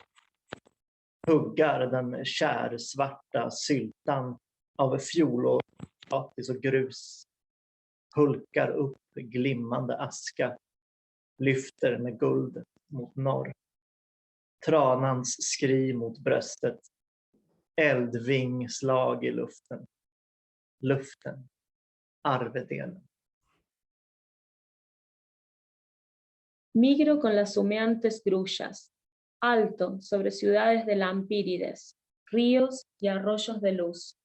Huggar den kärsvarta syltan av fjolår, potatis och grus. Hulkar upp glimmande aska. Lyfter med guldet mot norr. Tranans skri mot bröstet. Eldvingslag i luften. Luften. Arvedelen. Migro con las humeantes grullas, alto sobre ciudades de lampírides, ríos y arroyos de luz.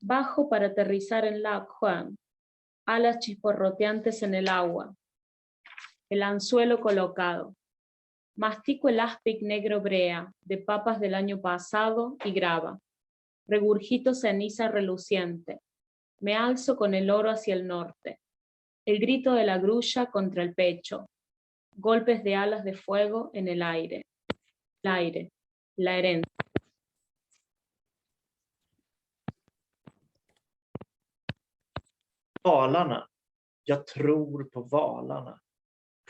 Bajo para aterrizar en Laksjön, alas chisporroteantes en el agua. El anzuelo colocado. Mastico el aspic negro brea, de papas del año pasado y grava. Regurgito ceniza reluciente. Me alzo con el oro hacia el norte. El grito de la grulla contra el pecho. Golpes de alas de fuego en el aire. El aire. La herencia. Valarna. Jag tror på valarna.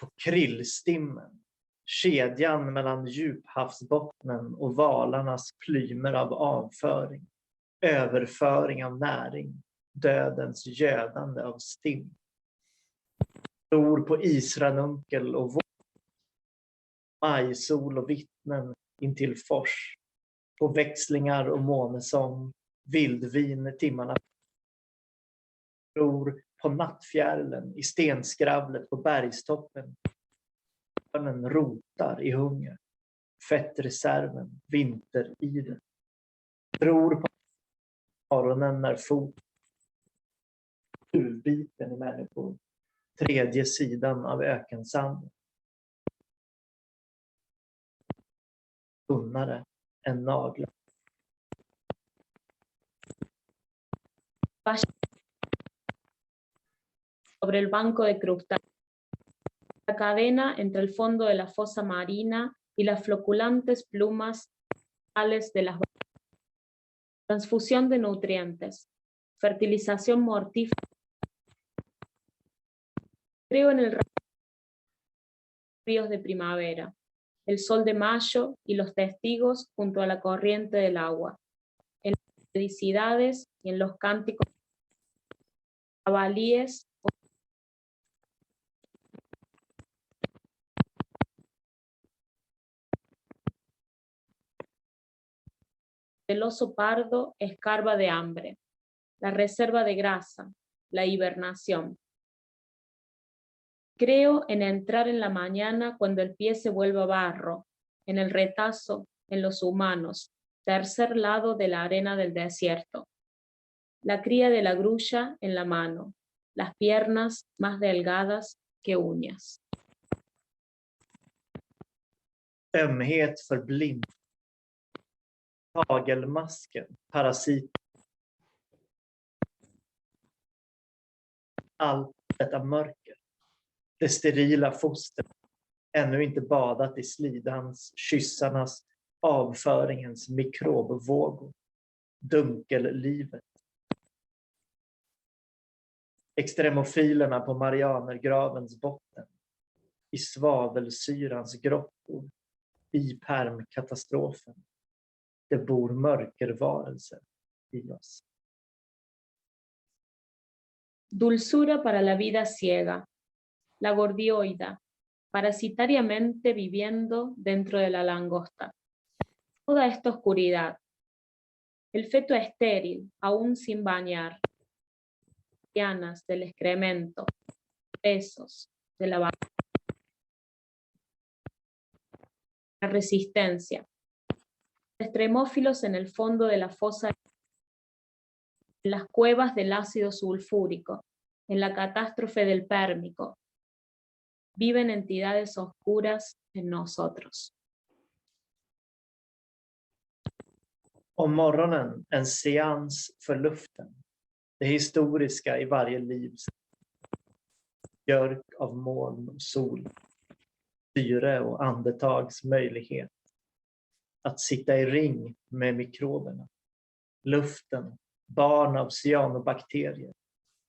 På krillstimmen. Kedjan mellan djuphavsbottnen och valarnas plymer av avföring. Överföring av näring. dödens gödande av stim. Tror på isranunkel och majsol och vittnen intill fors. På växlingar och månesång, vildvin timmarna. Tror på nattfjärlen i stenskravlet på bergstoppen. Barnen rotar i hunger. Fettreserven, vinteriden. Tror på morgonen när huvudbiten i människor. Tredje sidan av ökensanden. Tunnare än naglar. Sobre el banco de crustáceos. La cadena entre el fondo de la fosa marina y las floculantes plumas de las transfusión de nutrientes, fertilización mortífera. Creo en el ríos de primavera, el sol de mayo y los testigos junto a la corriente del agua, en las felicidades y en los cánticos jabalíes. El oso pardo escarba de hambre, la reserva de grasa, la hibernación. Creo en entrar en la mañana cuando el pie se vuelva barro, en el retazo, en los humanos, tercer lado de la arena del desierto. La cría de la grulla en la mano, las piernas más delgadas que uñas. Ömhet för blind. Hagelmasken, parasit. Allt detta mörker. Det sterila foster. Ännu inte badat i slidans, kyssarnas, avföringens mikrobvågor. Dunkellivet. Extremofilerna på Marianergravens botten. I svavelsyrans grottor. I permkatastrofen. Det bor mörkervarelser i oss. Dulzura para la vida ciega, la gordioida, parasitariamente viviendo dentro de la langosta. Toda esta oscuridad. El feto estéril, aún sin bañar. Lianas del excremento, pesos de la vaca. La resistencia. Extremófilos en el fondo de la fosa, en las cuevas del ácido sulfúrico, en la catástrofe del pérmico. Viven entidades oscuras en nosotros. Om morgonen en seans för luften. Det historiska i varje liv. Björk av moln och sol. Syre och andetags möjlighet. Att sitta i ring med mikroberna. Luften, barn av cyanobakterier.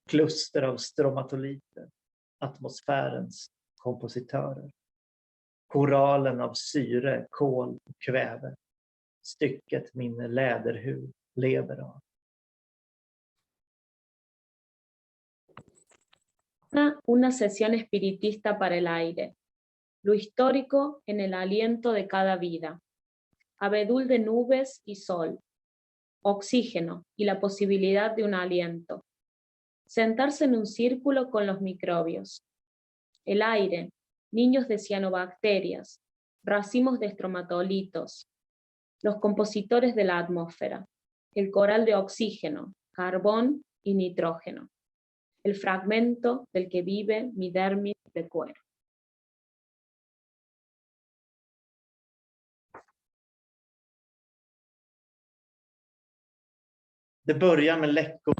Kluster av stromatoliter. Atmosfärens kompositörer. Koralen av syre, kol och kväve. Stycket min läderhud lever av. Una sesión espiritista para el aire. Lo histórico en el aliento de cada vida. Abedul de nubes y sol. Oxígeno y la posibilidad de un aliento. Sentarse en un círculo con los microbios. El aire, niños de cianobacterias, racimos de estromatolitos, los compositores de la atmósfera, el coral de oxígeno, carbón y nitrógeno, el fragmento del que vive mi dermis de cuero. Det börjar med läckor.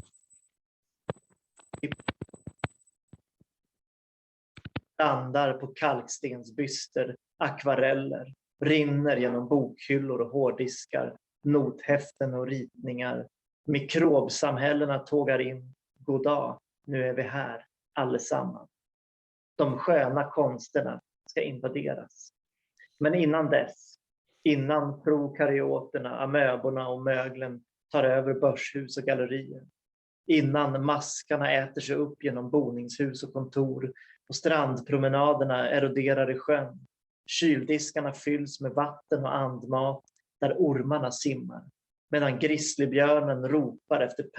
Landar på kalkstensbyster, akvareller, rinner genom bokhyllor och hårddiskar, nothäften och ritningar. Mikrobsamhällena tågar in. Goddag, nu är vi här, allesammans. De sköna konsterna ska invaderas. Men innan dess, innan prokaryoterna, amöborna och möglen tar över börshus och gallerier, innan maskarna äter sig upp genom boningshus och kontor och strandpromenaderna eroderar i sjön. Kyldiskarna fylls med vatten och andmat där ormarna simmar, medan grizzlybjörnen ropar efter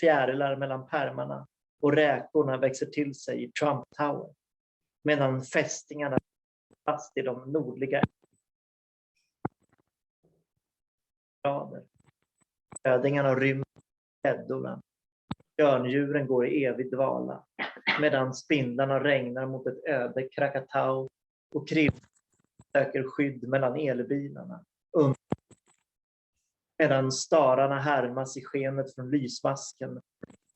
fjärilar mellan pärmarna och räkorna växer till sig i Trump Tower, medan fästingarna fast i de nordliga grader. Ödingarna rymmer gäddorna. Björndjuren går i evig dvala, medan spindlarna regnar mot ett öde Krakatau och krill söker skydd mellan elbilarna. Medan stararna härmas i skenet från lysmasken.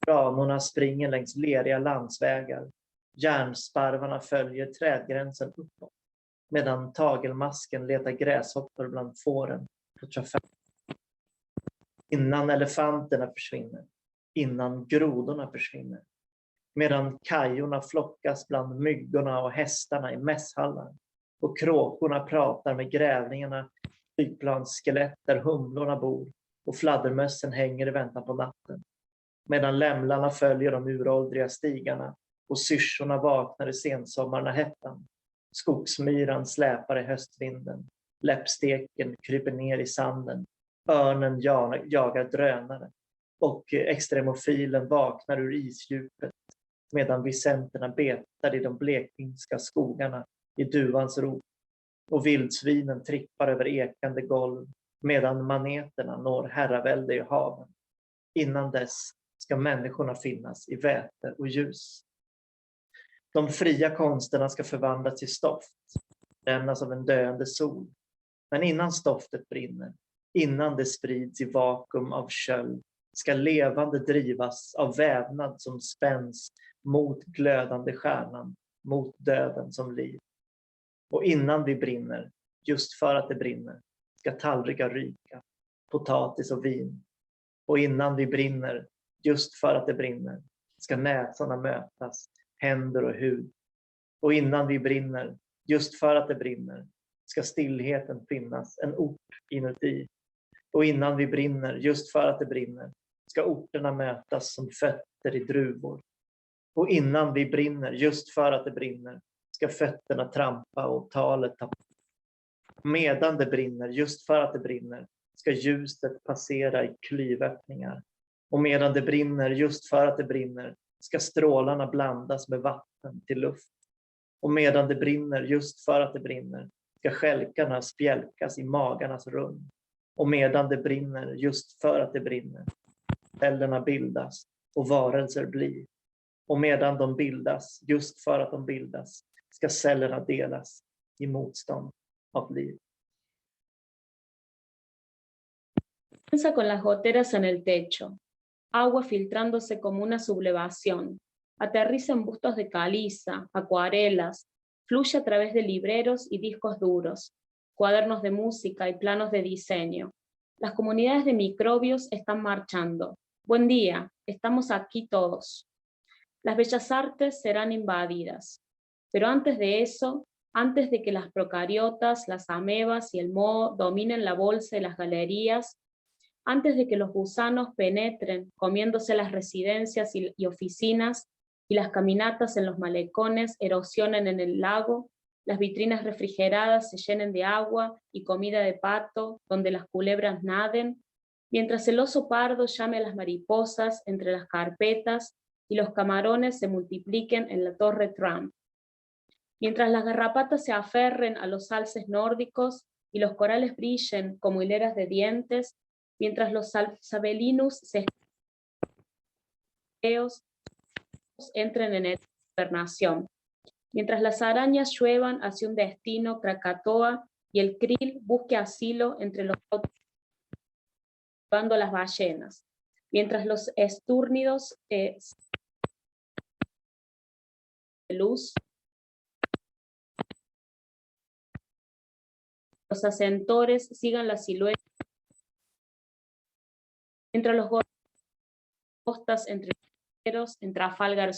Ranorna springer längs leriga landsvägar. Järnsparvarna följer trädgränsen uppåt. Medan tagelmasken letar gräshoppor bland fåren på trafik. Innan elefanterna försvinner. Innan grodorna försvinner. Medan kajorna flockas bland myggorna och hästarna i mässhallar. Och kråkorna pratar med grävlingarna, flygplansskelett där humlorna bor och fladdermössen hänger i väntan på natten. Medan lämlarna följer de uråldriga stigarna och syrsorna vaknar i sensommarnahettan. Skogsmyran släpar i höstvinden. Läppsteken kryper ner i sanden. Örnen jagar drönare. Och extremofilen vaknar ur isdjupet. Medan vicenterna betar i de blekingska skogarna i duvans rop. Och vildsvinen trippar över ekande golv. Medan maneterna når herravälde i haven. Innan dess ska människorna finnas i väte och ljus. De fria konsterna ska förvandlas till stoft, brännas av en döende sol. Men innan stoftet brinner, innan det sprids i vakuum av köld, ska levande drivas av vävnad som spänns mot glödande stjärnan, mot döden som liv. Och innan vi brinner, just för att det brinner, ska tallrikar ryka, potatis och vin. Och innan vi brinner, just för att det brinner, ska näsorna mötas, händer och hud. Och innan vi brinner, just för att det brinner, ska stillheten finnas, en ort inuti. Och innan vi brinner, just för att det brinner, ska orterna mötas som fötter i druvor. Och innan vi brinner, just för att det brinner, ska fötterna trampa och talet ta. Medan det brinner, just för att det brinner, ska ljuset passera i klyvöppningar. Och medan det brinner, just för att det brinner, ska strålarna blandas med vatten till luft. Och medan det brinner, just för att det brinner, ska stjälkarna spjälkas i magarnas rum. Och medan det brinner, just för att det brinner, cellerna bildas och varelser blir. Och medan de bildas, just för att de bildas, ska cellerna delas i motstånd av liv. Comienza con las goteras en el techo, agua filtrándose como una sublevación, aterriza en bustos de caliza, acuarelas, fluye a través de libreros y discos duros, cuadernos de música y planos de diseño. Las comunidades de microbios están marchando. Buen día, estamos aquí todos. Las bellas artes serán invadidas. Pero antes de eso, antes de que las procariotas, las amebas y el moho dominen la bolsa y las galerías, antes de que los gusanos penetren comiéndose las residencias y oficinas y las caminatas en los malecones erosionen en el lago, las vitrinas refrigeradas se llenen de agua y comida de pato donde las culebras naden, mientras el oso pardo llame a las mariposas entre las carpetas y los camarones se multipliquen en la torre Trump. Mientras las garrapatas se aferren a los alces nórdicos y los corales brillen como hileras de dientes, mientras los sabelinus se entren en hibernación, mientras las arañas lluevan hacia un destino Krakatoa y el krill busque asilo entre los llevando las ballenas, mientras los estúrnidos de luz, los ascentores sigan la silueta, mientras los costas entre en Trafalgar,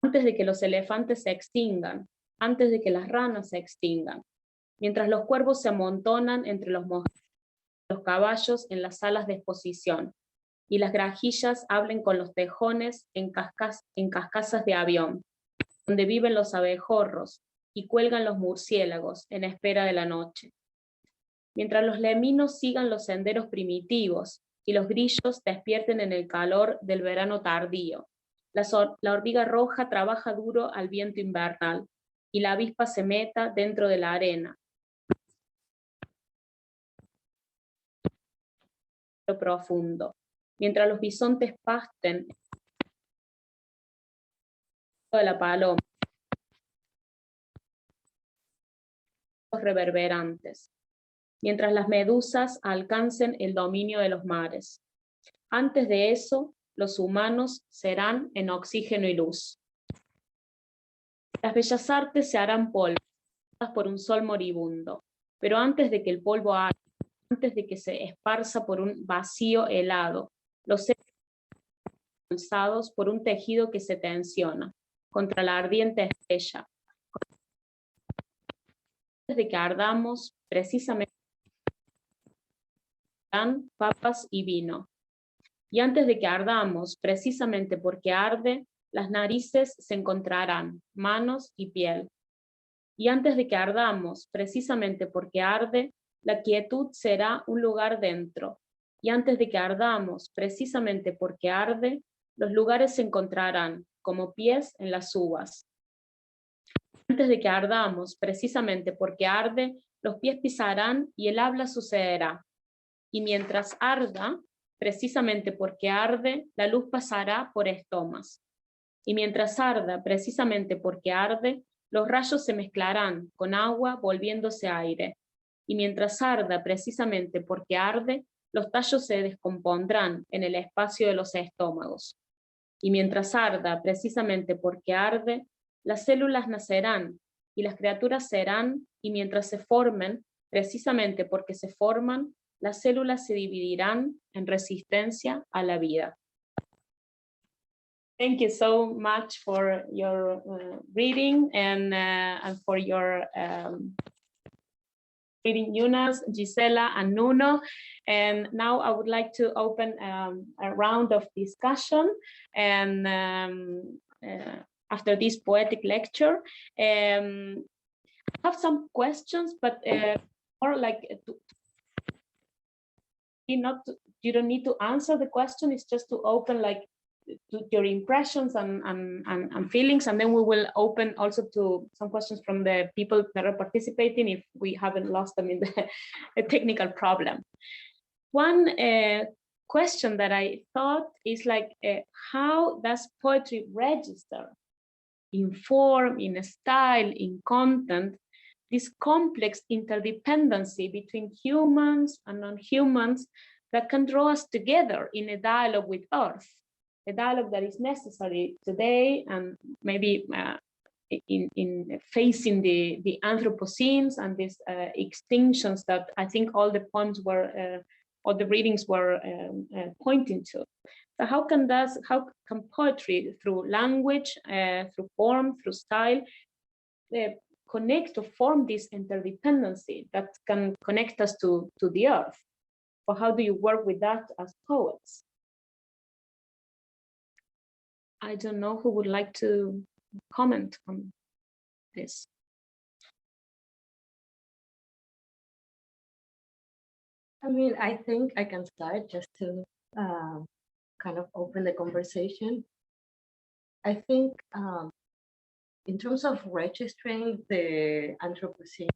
antes de que los elefantes se extingan, antes de que las ranas se extingan, mientras los cuervos se amontonan entre los caballos en las salas de exposición, y las granjillas hablen con los tejones en cascazas de avión, donde viven los abejorros y cuelgan los murciélagos en espera de la noche. Mientras los leminos sigan los senderos primitivos y los grillos despierten en el calor del verano tardío, la hormiga roja trabaja duro al viento invernal y la avispa se meta dentro de la arena. Profundo, mientras los bisontes pasten de la paloma, los reverberantes, mientras las medusas alcancen el dominio de los mares. Antes de eso, los humanos serán en oxígeno y luz. Las bellas artes se harán polvo por un sol moribundo, pero antes de que el polvo arda, antes de que se esparza por un vacío helado, los seres impulsados por un tejido que se tensiona contra la ardiente estrella. Antes de que ardamos, precisamente, papas y vino. Y antes de que ardamos, precisamente porque arde, las narices se encontrarán, manos y piel. Y antes de que ardamos, precisamente porque arde, la quietud será un lugar dentro. Y antes de que ardamos, precisamente porque arde, los lugares se encontrarán, como pies en las uvas. Antes de que ardamos, precisamente porque arde, los pies pisarán y el habla sucederá. Y mientras arda, precisamente porque arde, la luz pasará por estomas. Y mientras arda, precisamente porque arde, los rayos se mezclarán con agua volviéndose aire. Y mientras arda, precisamente porque arde, los tallos se descompondrán en el espacio de los estómagos. Y mientras arda, precisamente porque arde, las células nacerán y las criaturas serán, y mientras se formen, precisamente porque se forman, las células se dividirán en resistencia a la vida. Thank you so much for your reading and for your reading, Jonas, Gisela, and Nuno. And now I would like to open a round of discussion. And after this poetic lecture, I have some questions, but more like you don't need to answer the question. It's just to open like to your impressions and feelings, and then we will open also to some questions from the people that are participating if we haven't lost them in the technical problem. One question that I thought is like, how does poetry register in form, in style, in content, this complex interdependency between humans and non-humans that can draw us together in a dialogue with Earth? A dialogue that is necessary today and maybe in facing the Anthropocenes and these extinctions that I think all the poems were, all the readings were pointing to. So how can poetry through language, through form, through style, connect to form this interdependency that can connect us to the Earth? Or how do you work with that as poets? I don't know who would like to comment on this. I mean, I think I can start just to kind of open the conversation. I think in terms of registering the Anthropocene,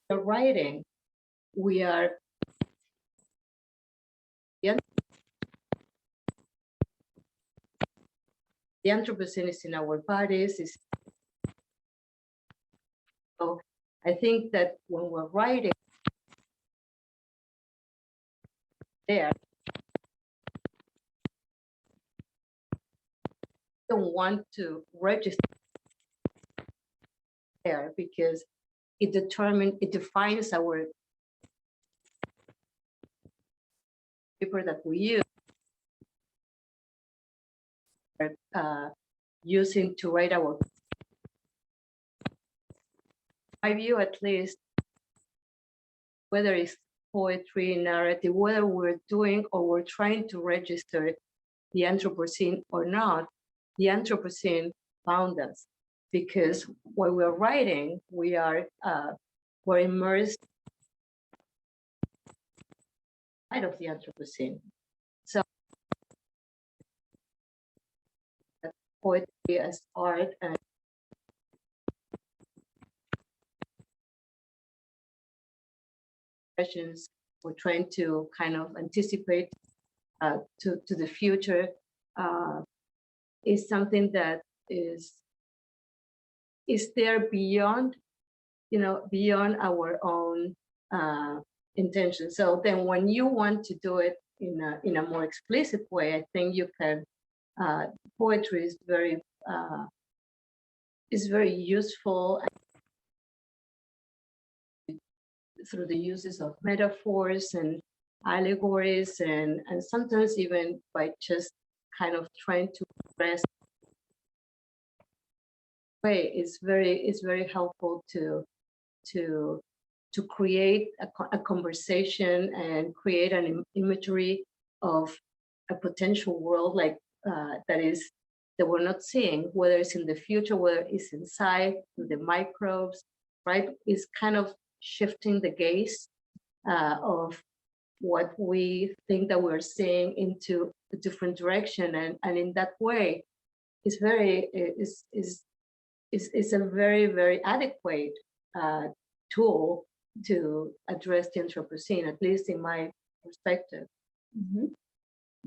the writing, we are the Anthropocene is in our bodies. So I think that when we're writing there, I don't want to register there because it defines our paper that we use, using to write our my view at least, whether it's poetry, narrative, whether we're doing or we're trying to register the Anthropocene or not, the Anthropocene found us, because when we're writing, we're immersed out of the Anthropocene. So poetry as art and questions, we're trying to kind of anticipate to the future, is something that is there beyond, beyond our own intention. So then when you want to do it in a more explicit way, I think you can, poetry is very useful through the uses of metaphors and allegories, and sometimes even by just kind of trying to express way is very helpful to create a conversation and create an imagery of a potential world like that we're not seeing, whether it's in the future, whether it's inside the microbes, right? It's kind of shifting the gaze of what we think that we're seeing into a different direction, and in that way, it's a very adequate tool to address the Anthropocene, at least in my perspective. Mm-hmm.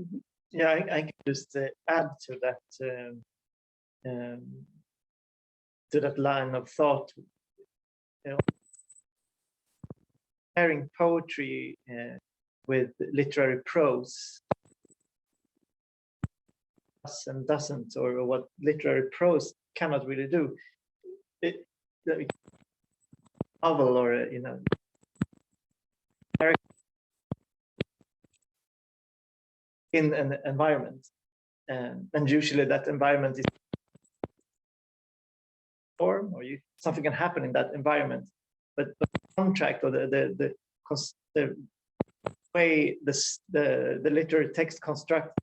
Mm-hmm. Yeah, I can just add to that line of thought. Pairing poetry with literary prose and doesn't, or what literary prose cannot really do. Novel or in an environment, and usually that environment is form, or something can happen in that environment, but the contract or the way the literary text constructs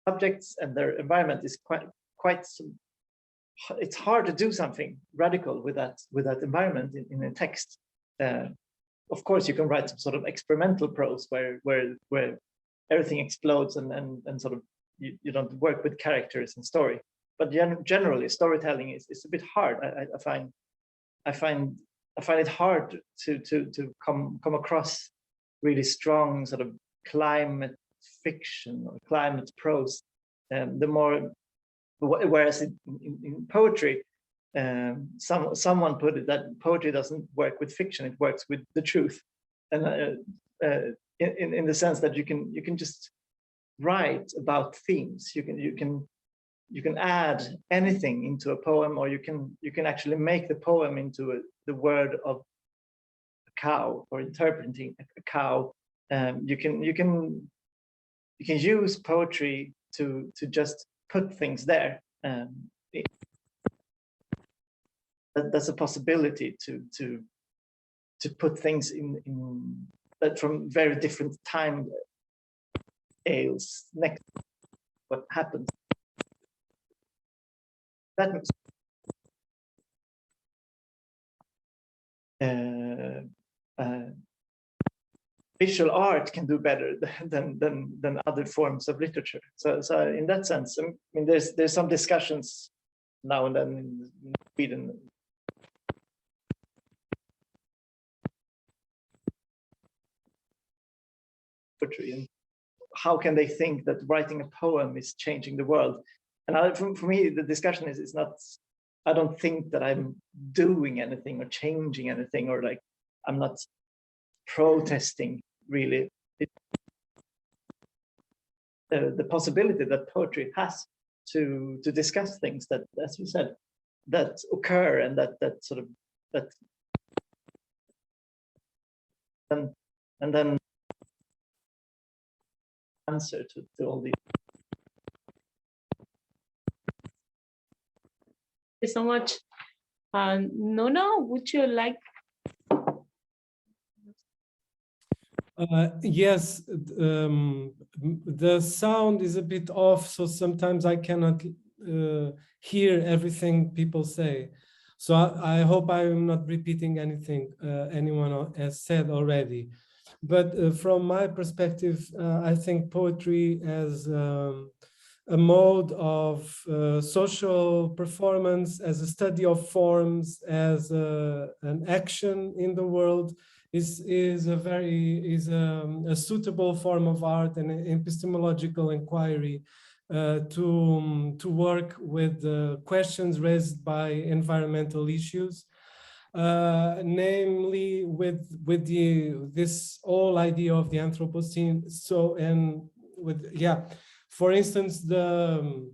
subjects and their environment is quite. It's hard to do something radical with that environment in a text. Of course, you can write some sort of experimental prose where everything explodes and sort of you don't work with characters and story. But generally, storytelling is a bit hard. I find it hard to come across really strong sort of climate fiction or climate prose. Whereas in poetry, someone put it that poetry doesn't work with fiction; it works with the truth, and in the sense that you can just write about themes. You can add anything into a poem, or you can actually make the poem into the word of a cow, or interpreting a cow. You can use poetry to just put things there. That's a possibility to put things in that from very different time scales next to what happens. That makes visual art can do better than other forms of literature. So in that sense, I mean, there's some discussions now and then in Sweden. Poetry, and how can they think that writing a poem is changing the world? And for me, the discussion is not. I don't think that I'm doing anything or changing anything, or like I'm not protesting really. The possibility that poetry has to discuss things that, as you said, that occur and that sort of that, and then answer to all these. Thank you so much. Nuno, would you like? Yes, the sound is a bit off, so sometimes I cannot hear everything people say. So I hope I'm not repeating anything anyone has said already. But from my perspective, I think poetry as a mode of social performance, as a study of forms, as an action in the world, is a suitable form of art and epistemological inquiry to work with the questions raised by environmental issues, namely with this whole idea of the Anthropocene. So, and with, yeah, for instance, I'm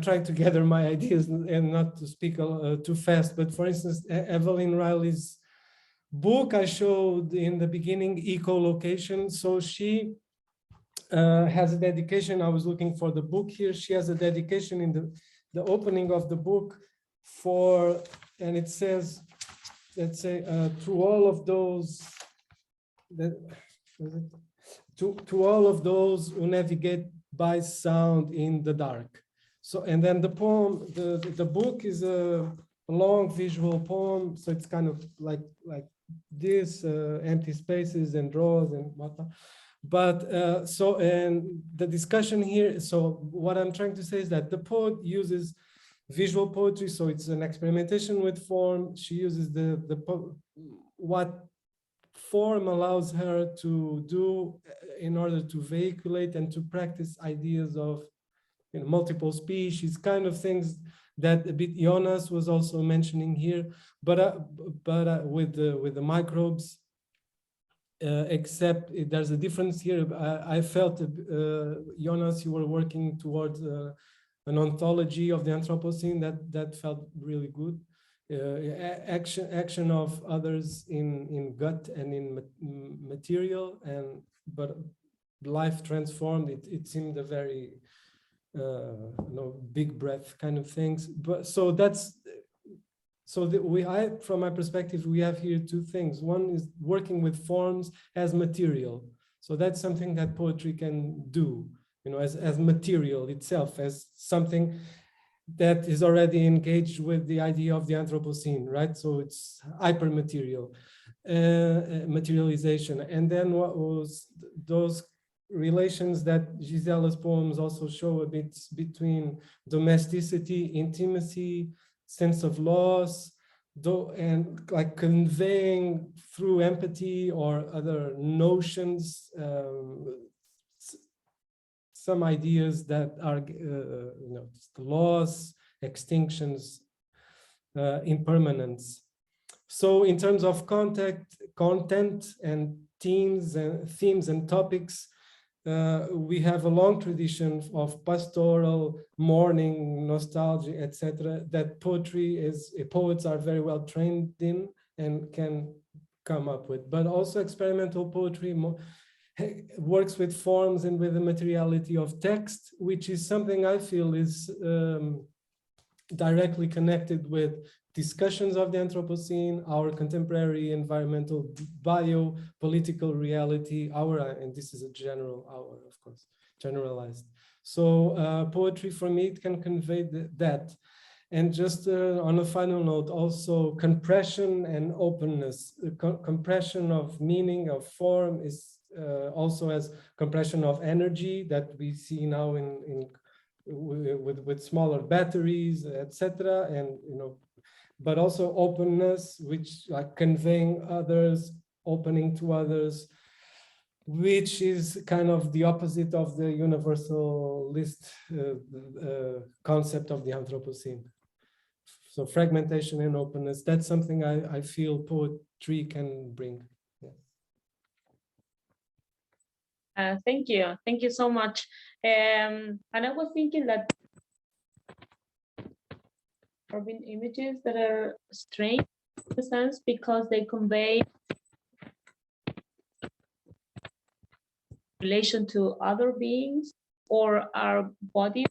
trying to gather my ideas and not to speak too fast, but for instance, Evelyn Riley's book I showed in the beginning, Ecolocation. So she has a dedication. I was looking for the book here. She has a dedication in the opening of the book for, and it says, let's say, to all of those to all of those who navigate by sound in the dark. So, and then the poem, the book is a long visual poem, so it's kind of like this, empty spaces and draws and whatnot. But so, and the discussion here, so what I'm trying to say is that the poet uses visual poetry, so it's an experimentation with form. She uses what form allows her to do in order to vehiculate and to practice ideas of, you know, multiple species, kind of things that a bit Jonas was also mentioning here, but with the microbes, except there's a difference here. I felt, Jonas, you were working towards an ontology of the Anthropocene that felt really good. Action of others in gut and in material, and but life transformed. It seemed a very big breath kind of things. But so that's from my perspective, we have here two things. One is working with forms as material. So that's something that poetry can do, you know, as material itself, as something that is already engaged with the idea of the Anthropocene, right? So it's hypermaterial, materialization. And then what was those relations that Gisela's poems also show a bit between domesticity, intimacy, sense of loss, and like conveying through empathy or other notions, some ideas that are, loss, extinctions, impermanence. So in terms of content and themes and topics, we have a long tradition of pastoral, mourning, nostalgia, etc. that poets are very well trained in and can come up with. But also experimental poetry works with forms and with the materiality of text, which is something I feel is directly connected with discussions of the Anthropocene, our contemporary environmental bio-political reality, and this is a our, of course, generalized. So poetry for me, it can convey that. And just on a final note, also compression and openness. Compression of meaning, of form is also as compression of energy that we see now with smaller batteries, etc. And but also openness, which like conveying others, opening to others, which is kind of the opposite of the universalist concept of the Anthropocene. So fragmentation and openness, that's something I feel poetry can bring. Yeah. Thank you so much. And I was thinking that there have been images that are strange in a sense because they convey relation to other beings or our body.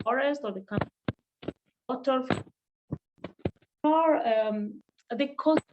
forest or the water, or the coast.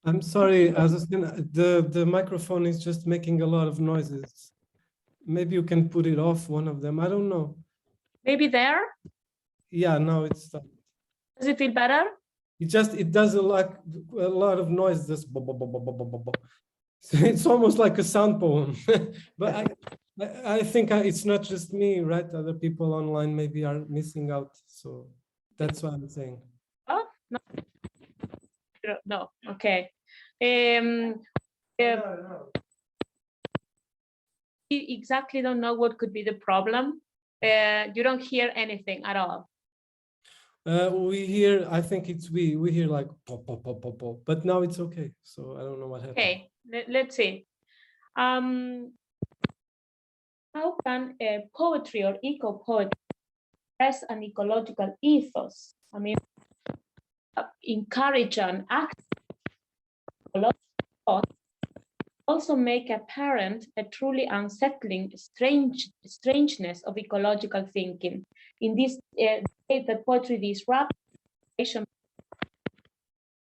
I'm sorry, Azucena, the microphone is just making a lot of noises. Maybe you can put it off, one of them. I don't know. Maybe there? Yeah, now it's stopped. Does it feel better? It does a lot of noise. This so it's almost like a sound poem. But I think it's not just me, right? Other people online maybe are missing out. So that's what I'm saying. Oh, no. No, okay. We exactly don't know what could be the problem. You don't hear anything at all. We hear, I think it's we hear like pop, pop, pop, pop, pop, but now it's okay. So I don't know what happened. Okay, let's see. How can poetry or eco-poetry express an ecological ethos? I mean, encourage an act, also make apparent a truly unsettling strangeness of ecological thinking. In this way that poetry disrupts,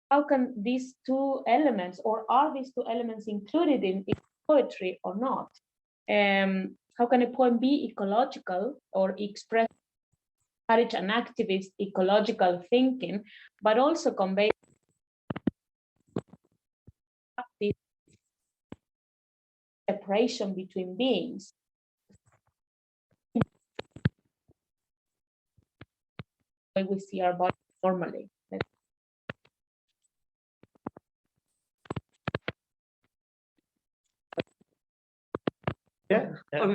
how can these two elements, or are these two elements included in poetry or not? How can a poem be ecological or express, encourage an activist ecological thinking, but also convey the separation between beings? The way we see our body normally. Yeah. I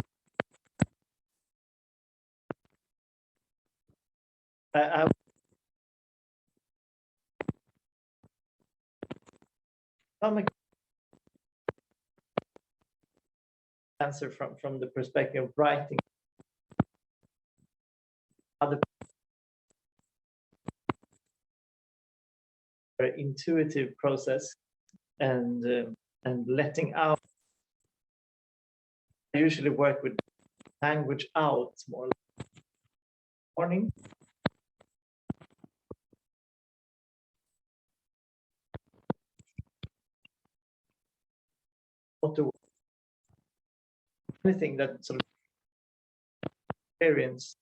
answer from the perspective of writing. Other very intuitive process and letting out. I usually work with language out more. Morning. Anything that sort of experience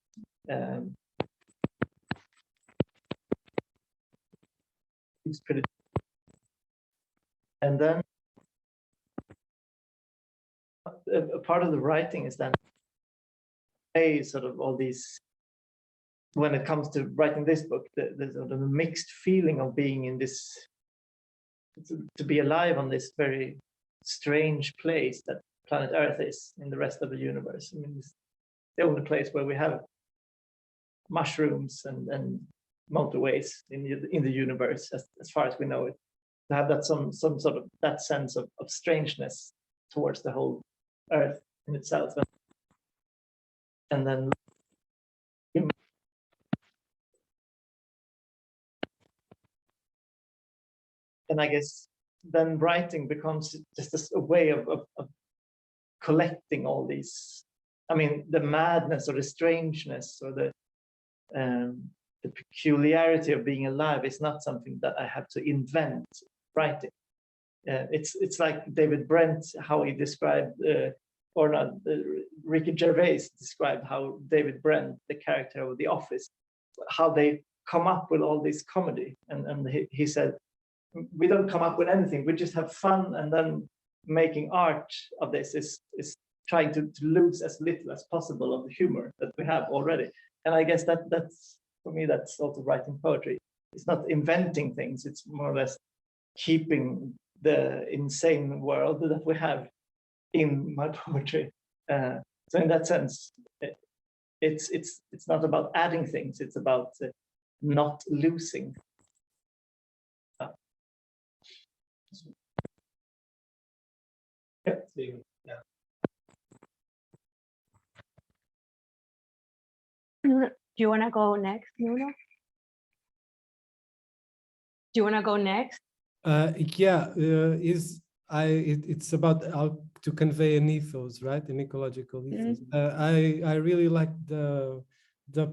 it's pretty, and then a part of the writing is then sort of all these, when it comes to writing this book, the sort of mixed feeling of being in this, to be alive on this very strange place that planet Earth is in the rest of the universe. I mean, it's the only place where we have mushrooms and motorways in the universe, as far as we know it. To have that some sort of that sense of strangeness towards the whole Earth in itself, and then I guess then writing becomes just a way of collecting all these. I mean, the madness or the strangeness or the peculiarity of being alive is not something that I have to invent writing. It's like David Brent, how he described, or not, Ricky Gervais described how David Brent, the character of The Office, how they come up with all this comedy. And he said, we don't come up with anything, we just have fun, and then making art of this is trying to lose as little as possible of the humor that we have already. And I guess that's, for me, that's also writing poetry. It's not inventing things, it's more or less keeping the insane world that we have in my poetry. So in that sense, it's not about adding things, it's about not losing. Yeah. Do you want to go next, Nuno? Do you want to go next? Yeah, it's about how to convey an ethos, right? An ecological ethos. I really like the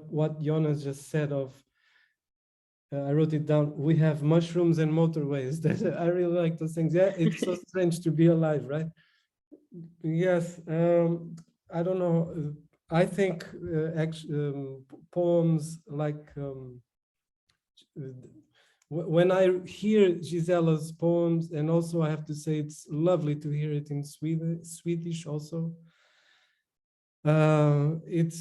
what Jonas just said of. I wrote it down. We have mushrooms and motorways. I really like those things. Yeah, it's so strange to be alive, right? Yes. I don't know. I think poems like. When I hear Gisela's poems, and also I have to say it's lovely to hear it in Swedish also. It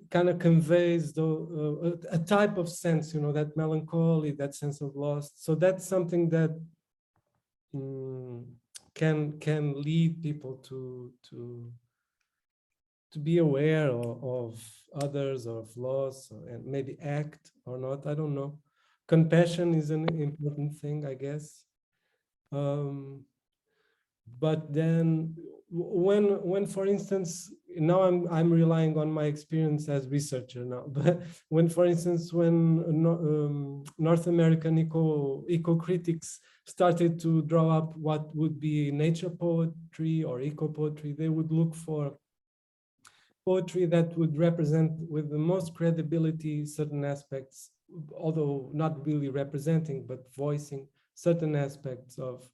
kind of conveys a type of sense, you know, that melancholy, that sense of loss. So that's something that can lead people to be aware of others, of loss, and maybe act or not. I don't know. Compassion is an important thing, I guess. But then when for instance, now I'm relying on my experience as researcher now, but when, for instance, when North American eco critics started to draw up what would be nature poetry or eco poetry, they would look for poetry that would represent with the most credibility certain aspects, although not really representing, but voicing certain aspects of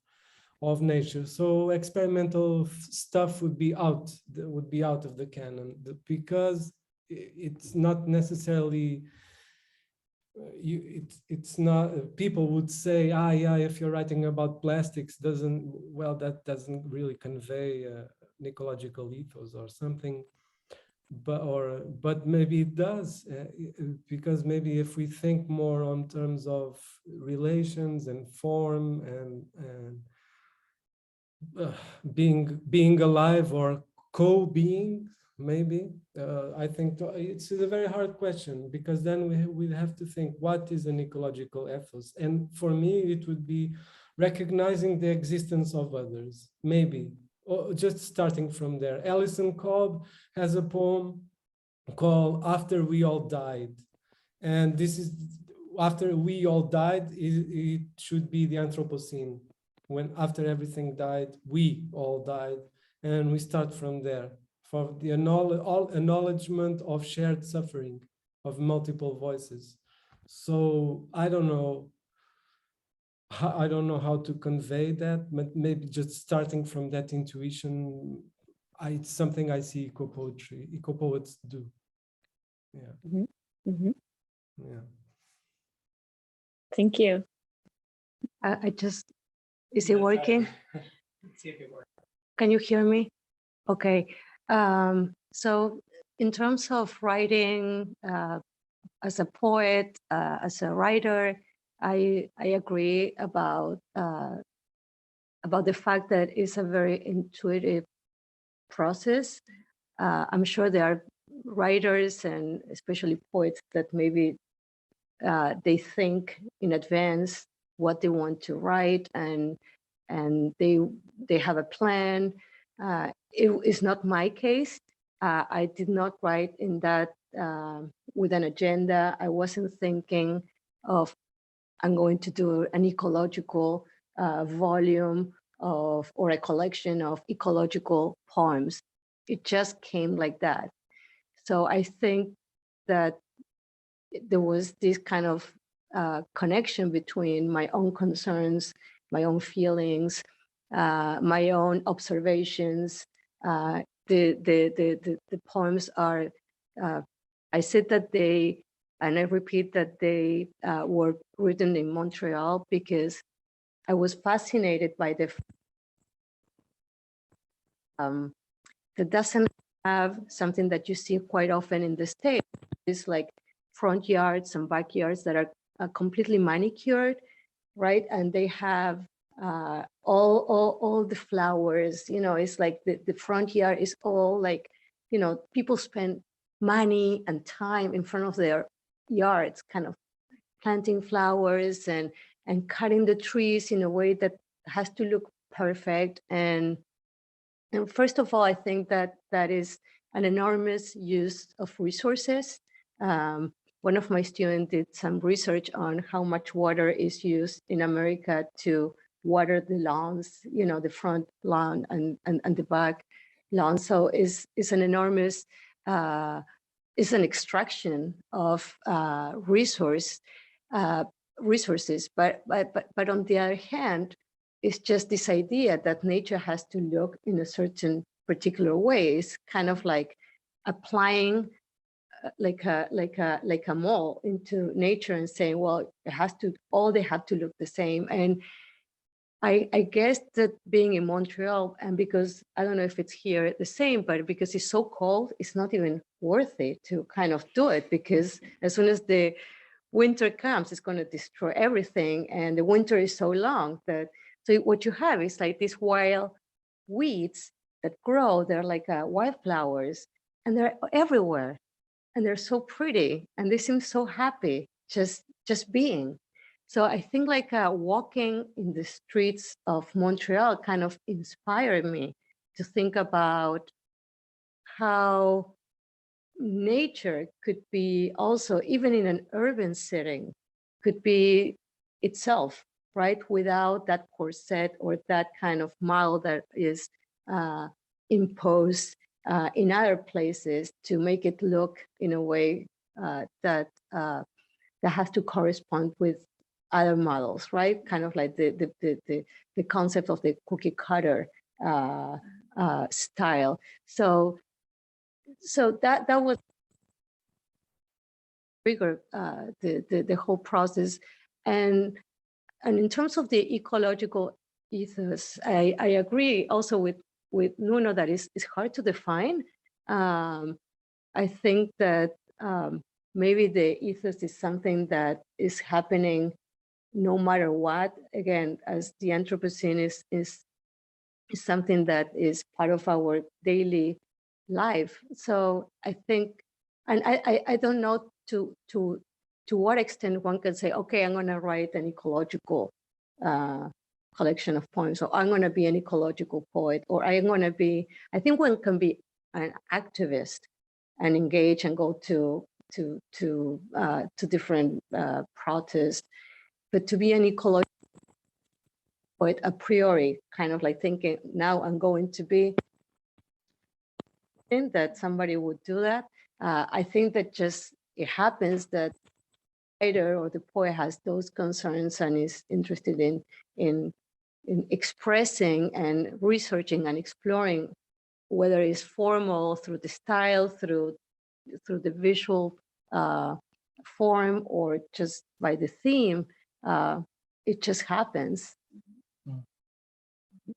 nature. So experimental stuff would be out of the canon, because it's not necessarily it's not, people would say, yeah, if you're writing about plastics, that doesn't really convey an ecological ethos or something. But maybe it does, because maybe if we think more on terms of relations and form and being alive or co-being, maybe, I think it's a very hard question, because then we have to think, what is an ecological ethos? And for me, it would be recognizing the existence of others, maybe. Or just starting from there. Alison Cobb has a poem called After We All Died. And this is, after we all died, it should be the Anthropocene. When after everything died, we all died. And we start from there, for the acknowledgement of shared suffering, of multiple voices. So I don't know how to convey that, but maybe just starting from that intuition, it's something I see eco-poets do. Yeah. Yeah. Thank you. I just, is it working? Let's see if it works. Can you hear me? Okay. So in terms of writing, as a poet, as a writer, I agree about the fact that it's a very intuitive process. I'm sure there are writers and especially poets that maybe they think in advance what they want to write, and they have a plan. It is not my case. I did not write in that with an agenda. I wasn't thinking of, I'm going to do an ecological volume or a collection of ecological poems. It just came like that. So I think that there was this kind of connection between my own concerns, my own feelings, my own observations. The poems are, I said that they, and I repeat that they were written in Montreal because I was fascinated by that doesn't have something that you see quite often in the States. It's like front yards and backyards that are completely manicured, right? And they have all the flowers, you know, it's like the front yard is all like, you know, people spend money and time in front of their yards, kind of planting flowers and cutting the trees in a way that has to look perfect. And first of all, I think that is an enormous use of resources. One of my students did some research on how much water is used in America to water the lawns, the front lawn and the back lawn. So it's an enormous, it's an extraction of resources. But on the other hand, it's just this idea that nature has to look in a certain particular way. It's kind of like applying like a mold into nature and saying, well, it has to, all they have to look the same. And I guess that being in Montreal, and because I don't know if it's here the same, but because it's so cold, it's not even worth it to kind of do it, because as soon as the winter comes, it's going to destroy everything. And the winter is so long that, so what you have is like these wild weeds that grow. They're like wildflowers, and they're everywhere. And they're so pretty, and they seem so happy just being. So I think like walking in the streets of Montreal kind of inspired me to think about how nature could be also, even in an urban setting, could be itself, right? Without that corset or that kind of model that is imposed in other places to make it look in a way that has to correspond with other models, right? Kind of like the concept of the cookie cutter style. So that was trigger the whole process. And in terms of the ecological ethos, I agree also with Nuno that it's hard to define. I think that maybe the ethos is something that is happening no matter what. Again, as the Anthropocene is something that is part of our daily life. So I think, and I don't know to what extent one can say, okay, I'm going to write an ecological collection of poems, or I'm going to be an ecological poet, or I'm going to be, I think one can be an activist and engage and go to different protests, but to be an ecological poet a priori, kind of like thinking, now I'm going to be, that somebody would do that. I think that just, it happens that the writer or the poet has those concerns and is interested in expressing and researching and exploring, whether it's formal through the style, through the visual form, or just by the theme. It just happens. I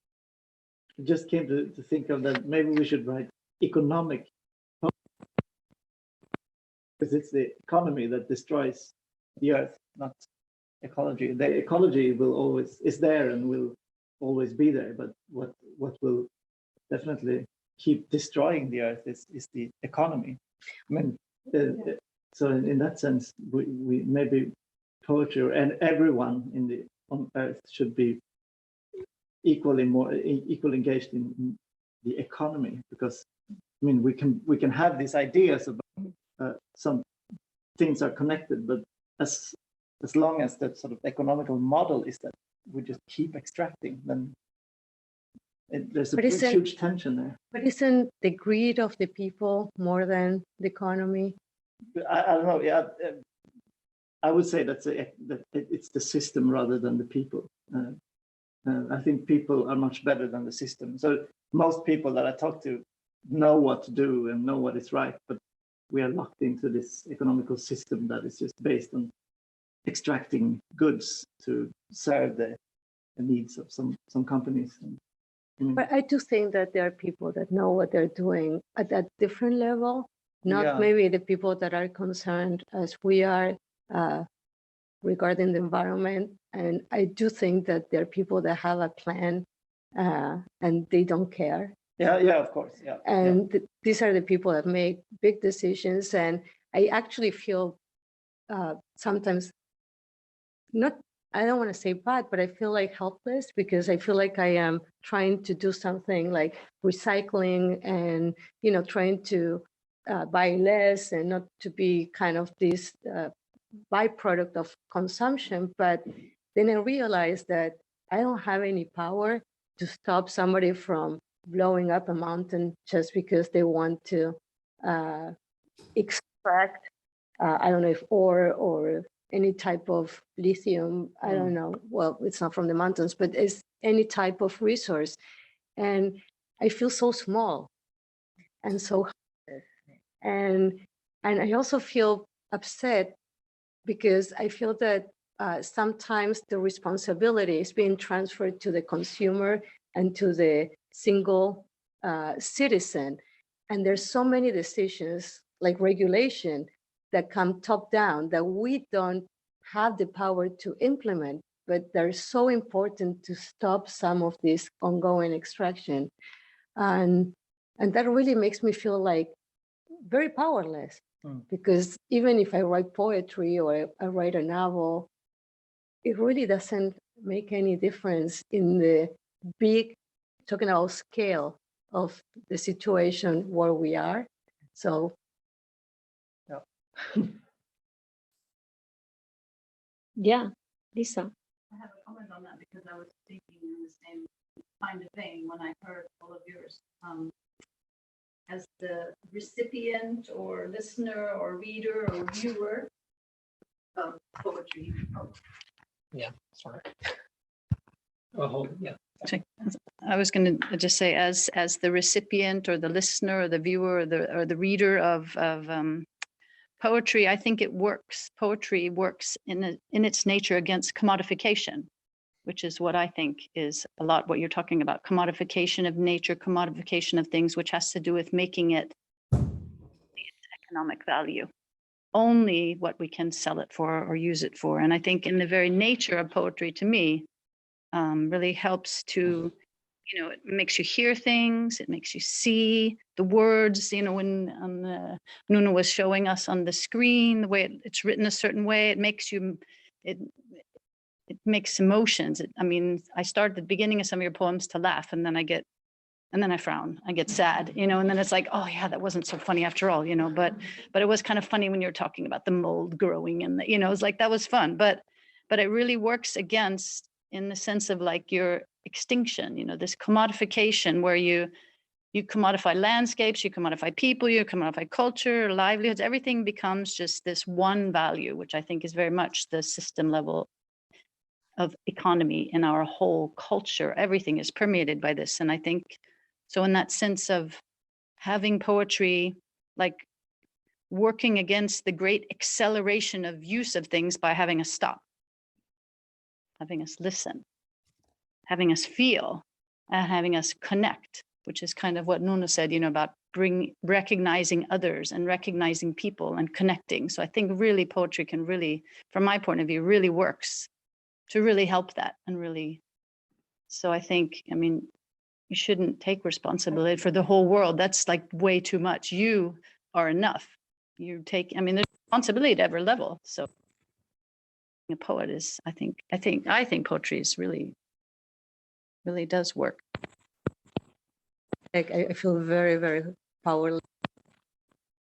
just came to think of that. Maybe we should write economic, because it's the economy that destroys the earth, not ecology. The ecology will always is there and will always be there, but what will definitely keep destroying the earth is the economy. I mean, so in that sense, we maybe poetry and everyone on earth should be equally engaged in the economy, because I mean we can have these ideas about some things are connected, but as long as that sort of economical model is that we just keep extracting, then there's a huge tension there. But isn't the greed of the people more than the economy? I don't know. Yeah, I would say that it's the system rather than the people. I think people are much better than the system. So most people that I talk to know what to do and know what is right, but we are locked into this economical system that is just based on extracting goods to serve the needs of some companies. But I do think that there are people that know what they're doing at a different level, not maybe the people that are concerned as we are regarding the environment. And I do think that there are people that have a plan and they don't care. Yeah, of course. Yeah. And these are the people that make big decisions. And I actually feel sometimes not, I don't want to say bad, but I feel like helpless because I feel like I am trying to do something like recycling and, you know, trying to buy less and not to be kind of this byproduct of consumption. But then I realized that I don't have any power to stop somebody from blowing up a mountain just because they want to extract, I don't know if ore or any type of lithium, I don't know. Well, it's not from the mountains, but it's any type of resource. And I feel so small and so, and I also feel upset because I feel that sometimes the responsibility is being transferred to the consumer and to the single citizen. And there's so many decisions like regulation that come top down that we don't have the power to implement, but they're so important to stop some of this ongoing extraction. And that really makes me feel like very powerless. Because even if I write poetry or I write a novel, it really doesn't make any difference in the big, talking about scale of the situation where we are. So. Yeah. Yeah, Lisa. I have a comment on that because I was thinking in the same kind of vein when I heard all of yours. As the recipient or listener or reader or viewer of poetry. Yeah, sorry. Oh, yeah. I was going to just say, as the recipient or the listener or the viewer or the reader of poetry, I think it works. Poetry works in its nature against commodification, which is what I think is a lot what you're talking about. Commodification of nature, commodification of things, which has to do with making it economic value. Only what we can sell it for or use it for. And I think in the very nature of poetry, to me, really helps to, you know, it makes you hear things, it makes you see the words, you know, when Nuno was showing us on the screen, the way it's written a certain way, it makes you, it makes emotions. I mean, I start at the beginning of some of your poems to laugh, and then I frown, I get sad, you know, and then it's like, oh yeah, that wasn't so funny after all, you know, but it was kind of funny when you're talking about the mold growing and you know, it's like, that was fun, but it really works against, in the sense of like your extinction, you know, this commodification where you commodify landscapes, you commodify people, you commodify culture, livelihoods, everything becomes just this one value, which I think is very much the system level of economy in our whole culture. Everything is permeated by this. And I think, so in that sense of having poetry, like working against the great acceleration of use of things by having us stop, having us listen, having us feel, and having us connect, which is kind of what Nuno said, you know, about recognizing others and recognizing people and connecting. So I think really poetry can really, from my point of view, really works to really help that and really. So I think, I mean, you shouldn't take responsibility for the whole world. That's like way too much. You are enough. You take, I mean, there's responsibility at every level. So a poet is, I think poetry is really does work. I feel very, very powerless.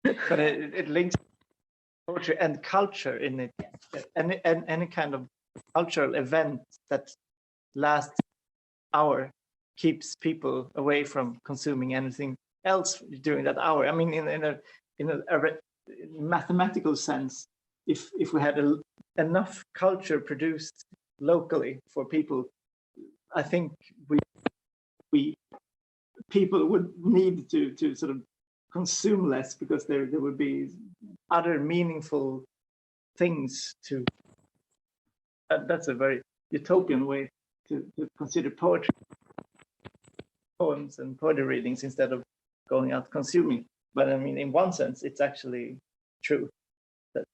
But it links poetry and culture in it. Any kind of cultural event that lasts an hour keeps people away from consuming anything else during that hour. I mean, in a mathematical sense, if we had enough culture produced locally for people, I think people would need to sort of consume less, because there would be other meaningful things to. That's a very utopian way to consider poetry, poems and poetry readings, instead of going out consuming. But I mean, in one sense, it's actually true that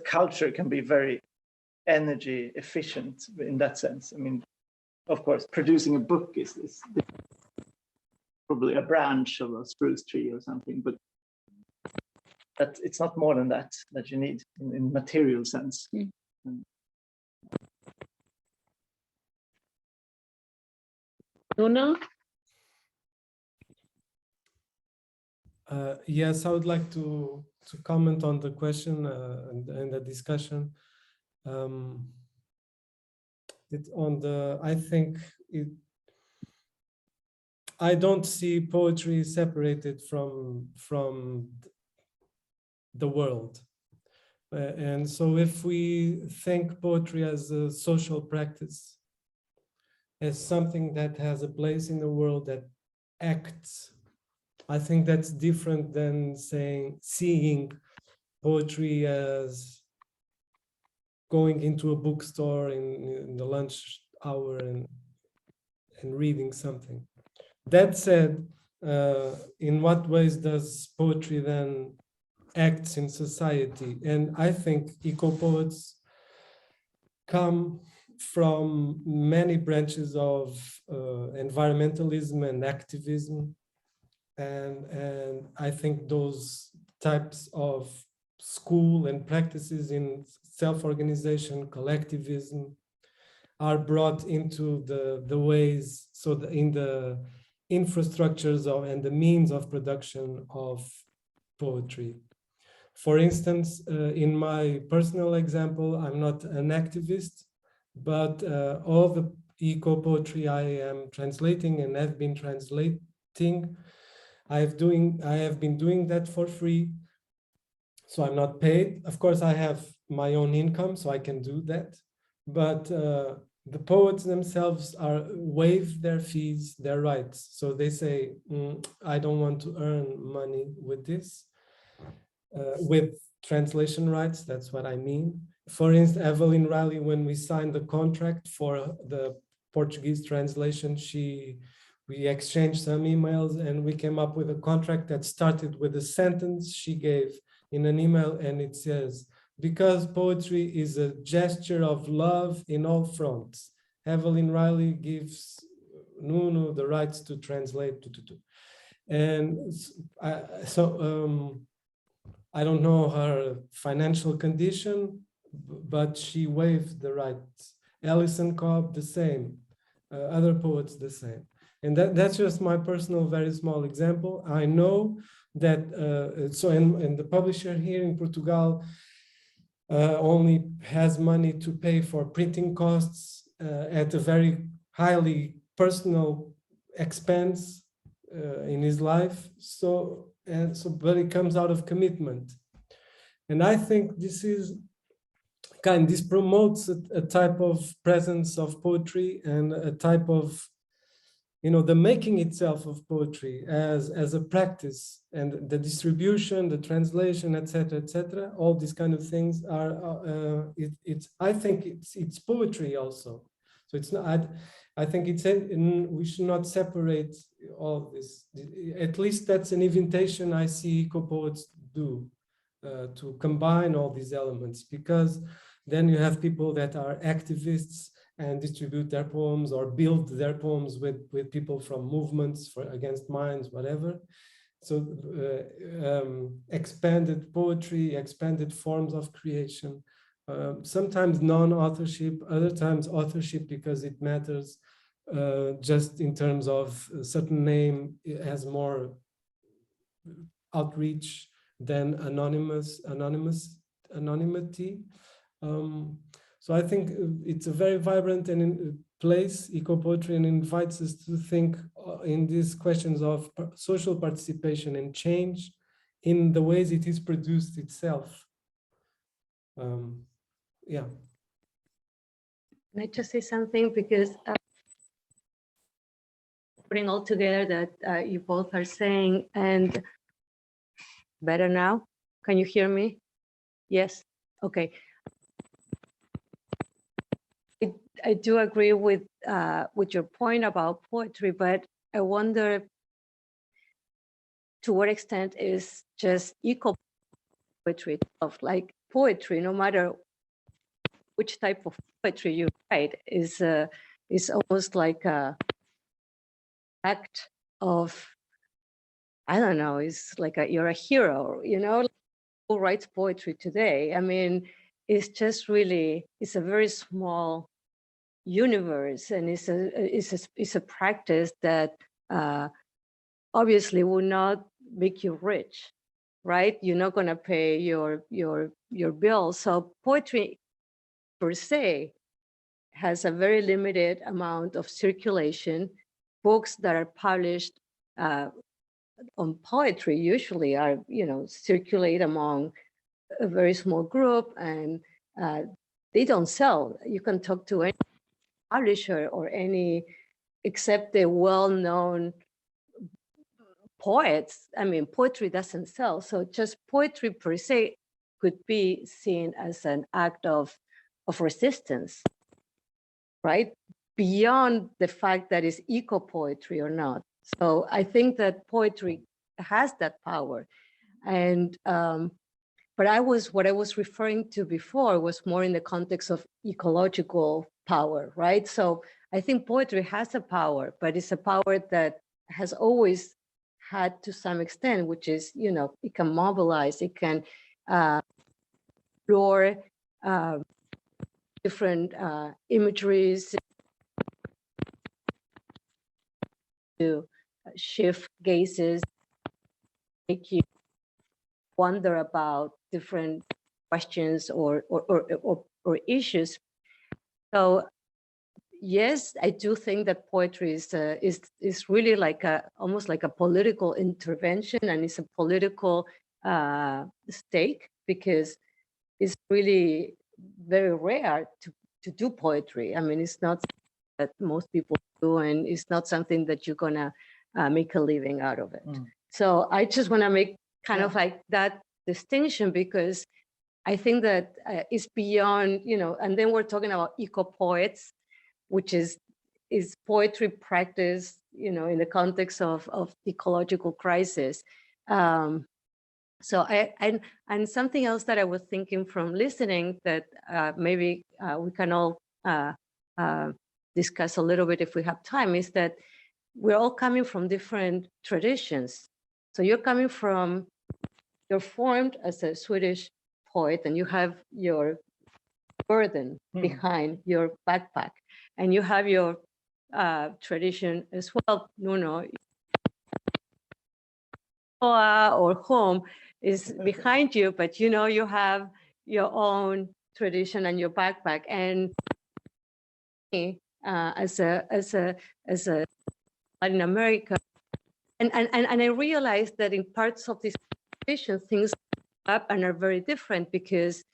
culture can be very energy efficient in that sense. I mean, of course, producing a book is probably a branch of a spruce tree or something, but that it's not more than that you need in material sense. Nuno? Yes, I would like to comment on the question and the discussion. I don't see poetry separated from the world. And so if we think poetry as a social practice, as something that has a place in the world that acts, I think that's different than seeing poetry as going into a bookstore in the lunch hour and reading something. That said, in what ways does poetry then acts in society? And I think eco-poets come from many branches of environmentalism and activism. And I think those types of school and practices in self-organization, collectivism, are brought into the ways, in the infrastructures and the means of production of poetry. For instance, in my personal example, I'm not an activist, but all the eco-poetry I am translating and have been translating, I have been doing that for free, so I'm not paid. Of course, I have my own income, so I can do that. But the poets themselves waive their fees, their rights. So they say, I don't want to earn money with this, with translation rights. That's what I mean. For instance, Evelyn Riley, when we signed the contract for the Portuguese translation, we exchanged some emails and we came up with a contract that started with a sentence she gave in an email, and it says, because poetry is a gesture of love in all fronts, Evelyn Riley gives Nuno the rights to translate. And I don't know her financial condition, but she waived the rights. Alison Cobb, the same. Other poets, the same. And that's just my personal, very small example. I know that, and the publisher here in Portugal only has money to pay for printing costs at a very highly personal expense in his life. But it comes out of commitment. And I think this promotes a type of presence of poetry and a type of, the making itself of poetry as a practice, and the distribution, the translation, etc., all these kind of things are, I think it's poetry also. So it's not, I think we should not separate all this. At least that's an invitation I see eco-poets do, to combine all these elements, because then you have people that are activists and distribute their poems or build their poems with people from movements against mines, whatever. So expanded poetry, expanded forms of creation, sometimes non-authorship, other times authorship because it matters, just in terms of a certain name, it has more outreach than anonymity. So I think it's a very vibrant and place, eco-poetry, and invites us to think in these questions of social participation and change in the ways it is produced itself. Yeah. Can I just say something? Because putting all together that you both are saying, and better now? Can you hear me? Yes? Okay. I do agree with your point about poetry, but I wonder to what extent is just eco-poetry of like poetry, no matter which type of poetry you write, is almost like a act of, I don't know, it's like you're a hero, who writes poetry today. I mean, it's just really, it's a very small universe, and it's a practice that obviously will not make you rich, right? You're not going to pay your bills. So poetry per se has a very limited amount of circulation. Books that are published on poetry usually are, circulate among a very small group, and they don't sell. You can talk to any publisher or any, except the well-known poets. I mean, poetry doesn't sell. So just poetry per se could be seen as an act of resistance, right? Beyond the fact that it's eco-poetry or not. So I think that poetry has that power. And but what I was referring to before was more in the context of ecological power, right? So I think poetry has a power, but it's a power that has always had to some extent, which is, it can mobilize, it can explore different imageries to shift gazes, make you wonder about different questions or issues. So yes, I do think that poetry is really like almost like a political intervention, and it's a political stake, because it's really very rare to do poetry. I mean, it's not that most people do, and it's not something that you're gonna make a living out of it. So I just want to make kind of like that distinction, because I think that it's beyond, and then we're talking about eco-poets, which is poetry practice, in the context of ecological crisis. So and something else that I was thinking from listening that maybe we can all discuss a little bit if we have time, is that we're all coming from different traditions. So you're formed as a Swedish poet, and you have your burden behind your backpack, and you have your tradition as well, Nuno. Or home is behind you, but you have your own tradition and your backpack. And as a Latin America, and I realized that in parts of this tradition, things up and are very different, because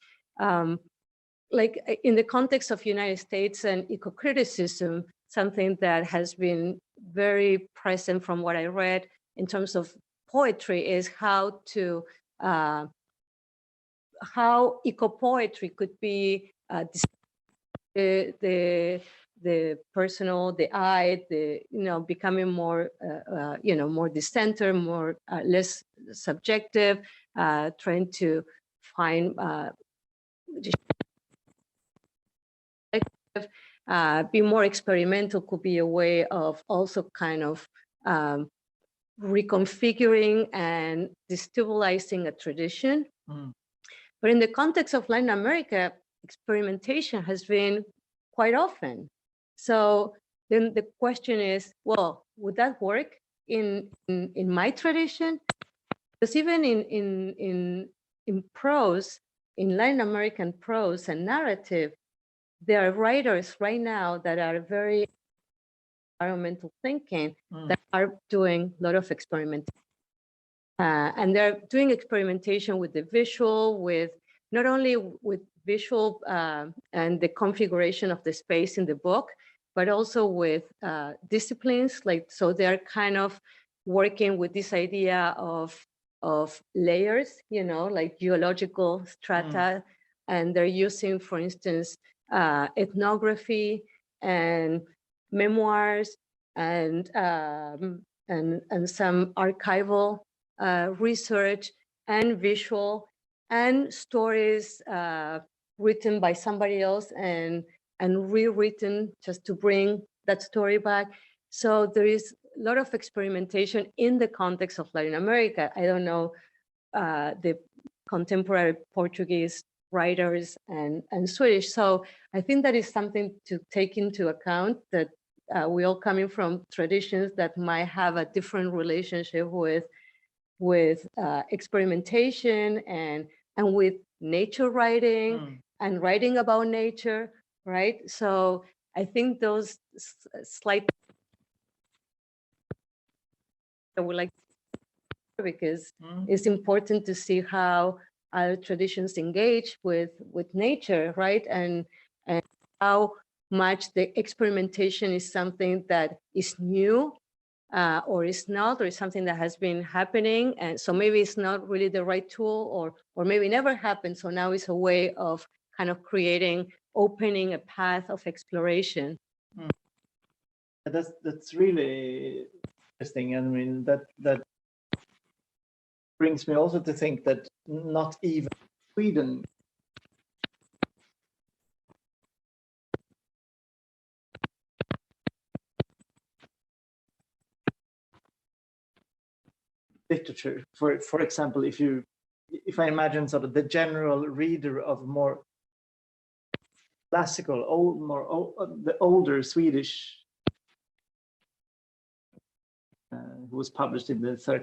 like in the context of United States and eco-criticism, something that has been very present from what I read in terms of poetry is how eco-poetry could be the personal, the I, becoming more more discenter, more less subjective, trying to find be more experimental could be a way of also kind of reconfiguring and destabilizing a tradition. But in the context of Latin America, experimentation has been quite often. So then the question is, well, would that work in my tradition? Because even in prose, in Latin American prose and narrative, there are writers right now that are very environmental thinking that are doing a lot of experimentation. And they're doing experimentation with the visual, with not only with visual and the configuration of the space in the book, but also with disciplines. Like, so they're kind of working with this idea of layers, like geological strata, and they're using, for instance, ethnography and memoirs and some archival research and visual and stories written by somebody else and rewritten just to bring that story back. So there is a lot of experimentation in the context of Latin America. I don't know the contemporary Portuguese writers and Swedish. So I think that is something to take into account, that we all coming from traditions that might have a different relationship with experimentation and with nature writing and writing about nature, right? So I think those slight I would like to, because it's important to see how other traditions engage with nature, right? And how much the experimentation is something that is new or is not, or is something that has been happening. And so maybe it's not really the right tool, or maybe never happened. So now it's a way of kind of opening a path of exploration. That's really interesting. I mean, that brings me also to think that not even Sweden literature. For example, if I imagine sort of the general reader of more classical, the older Swedish, who was published in the 30s,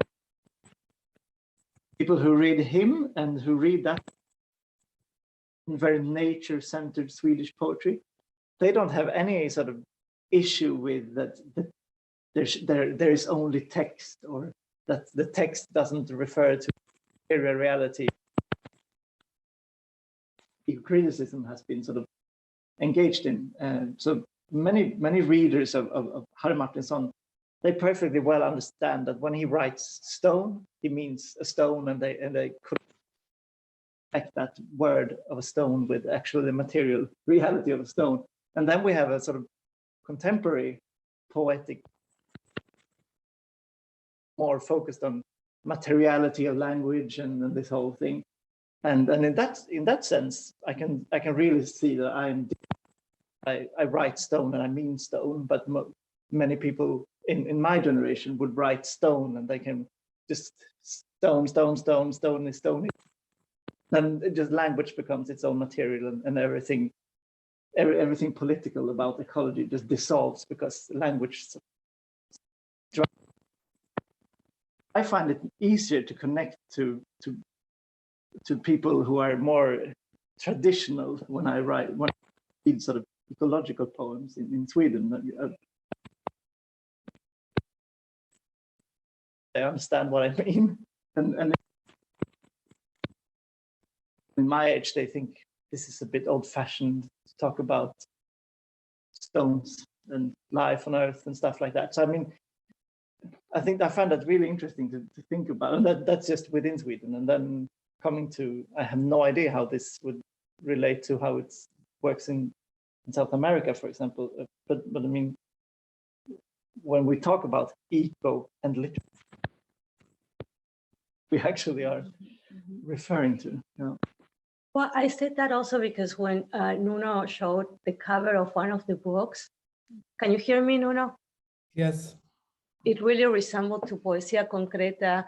people who read him and who read that very nature-centered Swedish poetry, they don't have any sort of issue with that there is only text, or that the text doesn't refer to material reality. Criticism has been sort of engaged in. So many readers of Harry Martinson, they perfectly well understand that when he writes stone, he means a stone, and they could connect that word of a stone with actually the material reality of a stone. And then we have a sort of contemporary poetic, more focused on materiality of language and this whole thing. And in that sense, I can really see that I write stone and I mean stone, but many people in my generation would write stone and they can just stone is stone. Then just language becomes its own material, and everything political about ecology just dissolves because language. I find it easier to connect to people who are more traditional when I read sort of ecological poems in Sweden. They understand what I mean, and in my age they think this is a bit old-fashioned to talk about stones and life on Earth and stuff like that. So I mean, I think I find that really interesting to think about, and that's just within Sweden. And then coming to, I have no idea how this would relate to how it works in South America, for example. But I mean, when we talk about eco and literature, we actually are referring to. You know. Well, I said that also because when Nuno showed the cover of one of the books, can you hear me, Nuno? Yes. It really resembled to Poesia Concreta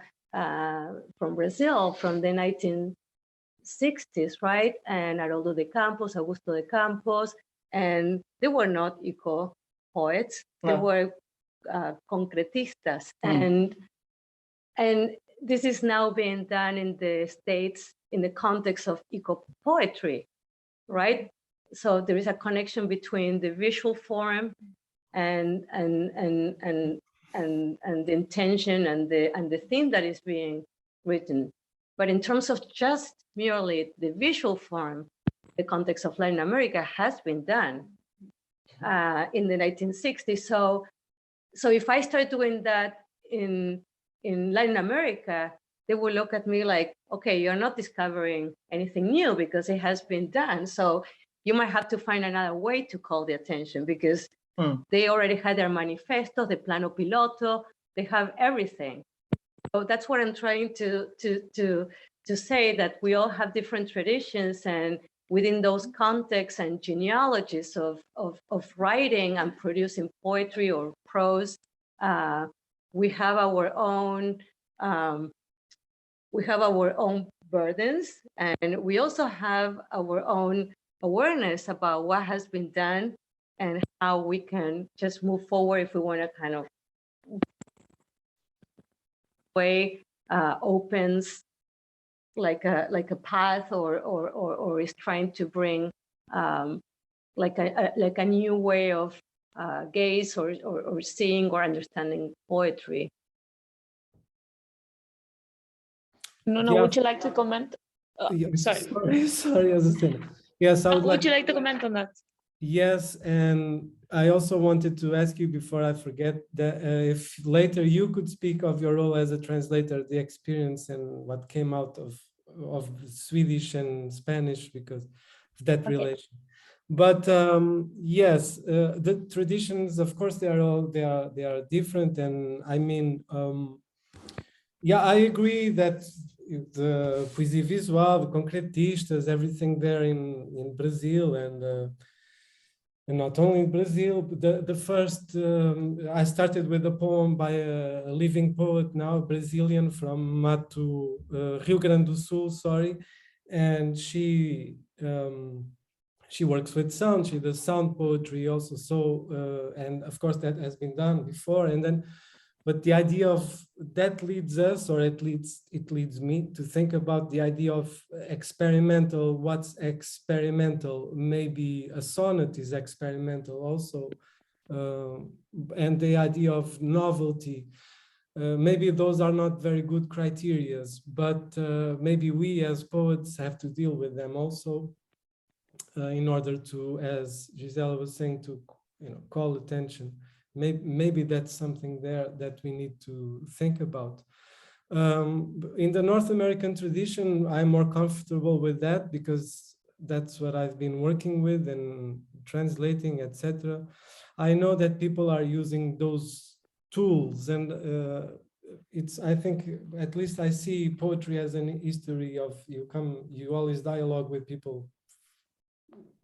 from Brazil from the 1960s, right? And Haroldo de Campos, Augusto de Campos, and they were not eco poets; they were concretistas, and this is now being done in the States in the context of eco poetry, right? So there is a connection between the visual form and the intention and the theme that is being written. But in terms of just merely the visual form, the context of Latin America has been done in the 1960s. So if I start doing that in Latin America, they will look at me like, okay, you're not discovering anything new because it has been done. So you might have to find another way to call the attention because they already had their manifesto, the plano piloto, they have everything. So that's what I'm trying to say, that we all have different traditions, and within those contexts and genealogies of writing and producing poetry or prose, we have our own burdens. And we also have our own awareness about what has been done and how we can just move forward if we want to kind of way opens like a path or is trying to bring like a new way of gaze or seeing or understanding poetry. Nuno, would you like to comment? Sorry, Azucena. Yes, I would would you like to comment on that? Yes, and I also wanted to ask you before I forget that if later you could speak of your role as a translator, the experience and what came out of Swedish and Spanish because of that relation. But yes, the traditions, of course, they are different, and I mean, yeah, I agree that the poesia visual, the concretistas, everything there in Brazil and not only in Brazil, the first, I started with a poem by a living poet now, Brazilian from Rio Grande do Sul, sorry. And she works with sound, she does sound poetry also. So, and of course that has been done before. And then, but the idea of that leads us, or it leads me to think about the idea of experimental. What's experimental? Maybe a sonnet is experimental also, and the idea of novelty. Maybe those are not very good criterias, but maybe we as poets have to deal with them also in order to, as Gisela was saying, to call attention. Maybe that's something there that we need to think about. In the North American tradition, I'm more comfortable with that because that's what I've been working with and translating, etc. I know that people are using those tools, and I think, at least I see poetry as an history of you always dialogue with people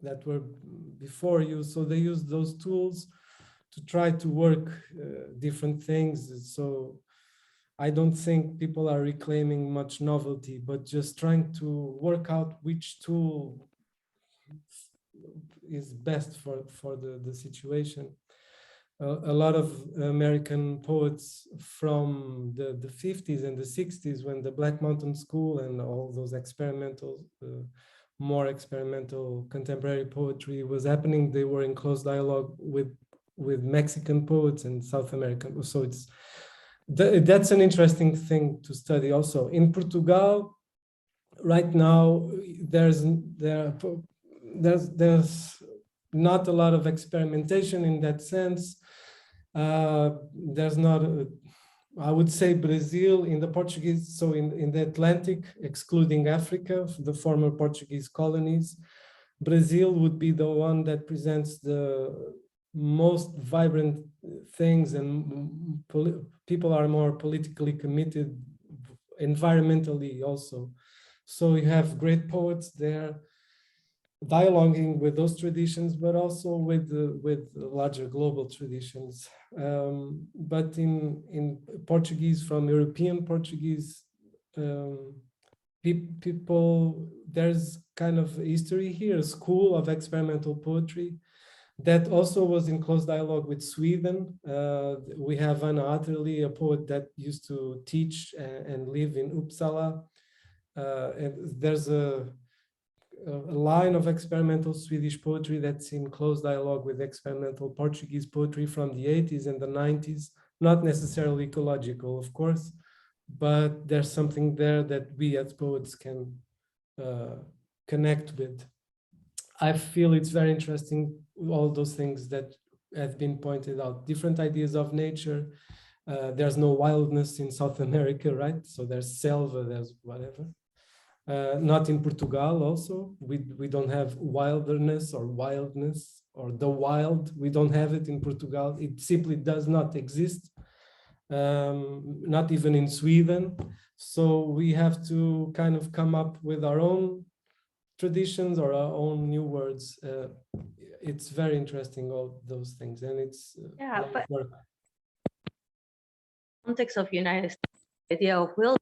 that were before you, so they use those tools to try to work different things. So I don't think people are reclaiming much novelty, but just trying to work out which tool is best for the situation. A lot of American poets from the 50s and the 60s, when the Black Mountain School and all those experimental, more experimental contemporary poetry was happening, they were in close dialogue with Mexican poets and South American. So that's an interesting thing to study also. In Portugal, right now, there's not a lot of experimentation in that sense. There's not, I would say Brazil in the Portuguese, so in the Atlantic, excluding Africa, the former Portuguese colonies, Brazil would be the one that presents the most vibrant things, and people are more politically committed, environmentally also. So you have great poets there dialoguing with those traditions, but also with larger global traditions. But in Portuguese, from European Portuguese, people, there's kind of history here, a school of experimental poetry that also was in close dialogue with Sweden. We have Anna Atterley, a poet that used to teach and live in Uppsala. And there's a line of experimental Swedish poetry that's in close dialogue with experimental Portuguese poetry from the 80s and the 90s, not necessarily ecological, of course, but there's something there that we as poets can connect with. I feel it's very interesting, all those things that have been pointed out, different ideas of nature. There's no wildness in South America, right? So there's selva, there's whatever. Not in Portugal also. We don't have wilderness or wildness or the wild. We don't have it in Portugal. It simply does not exist, not even in Sweden. So we have to kind of come up with our own traditions or our own new words. It's very interesting, all those things, and it's yeah, but work. Context of United States, the idea of wilderness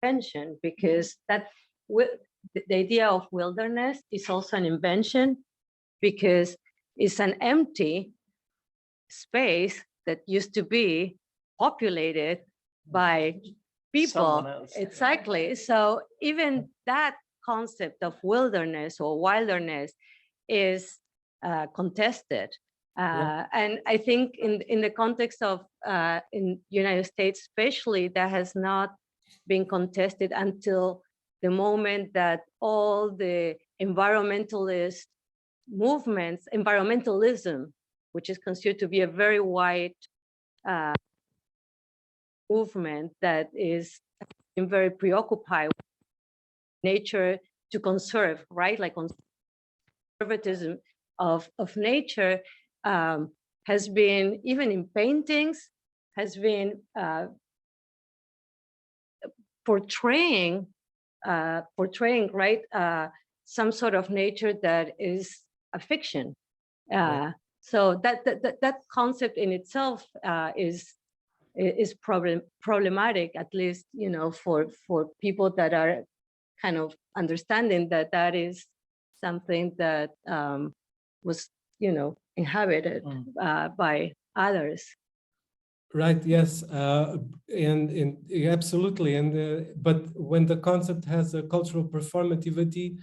invention, because the idea of wilderness is also an invention, because it's an empty space that used to be populated by people. Exactly. So even that concept of wilderness or wilderness is contested. And I think in the context of in United States especially, that has not been contested until the moment that all the environmentalist movements, environmentalism, which is considered to be a very wide movement that is very preoccupied with nature to conserve, right? Like conservatism of nature has been, even in paintings, has been portraying, right, some sort of nature that is a fiction. So that concept in itself is problematic, at least, you know, for people that are kind of understanding that that is something that was, you know, inhabited by others. Right. Yes. And absolutely. And but when the concept has a cultural performativity,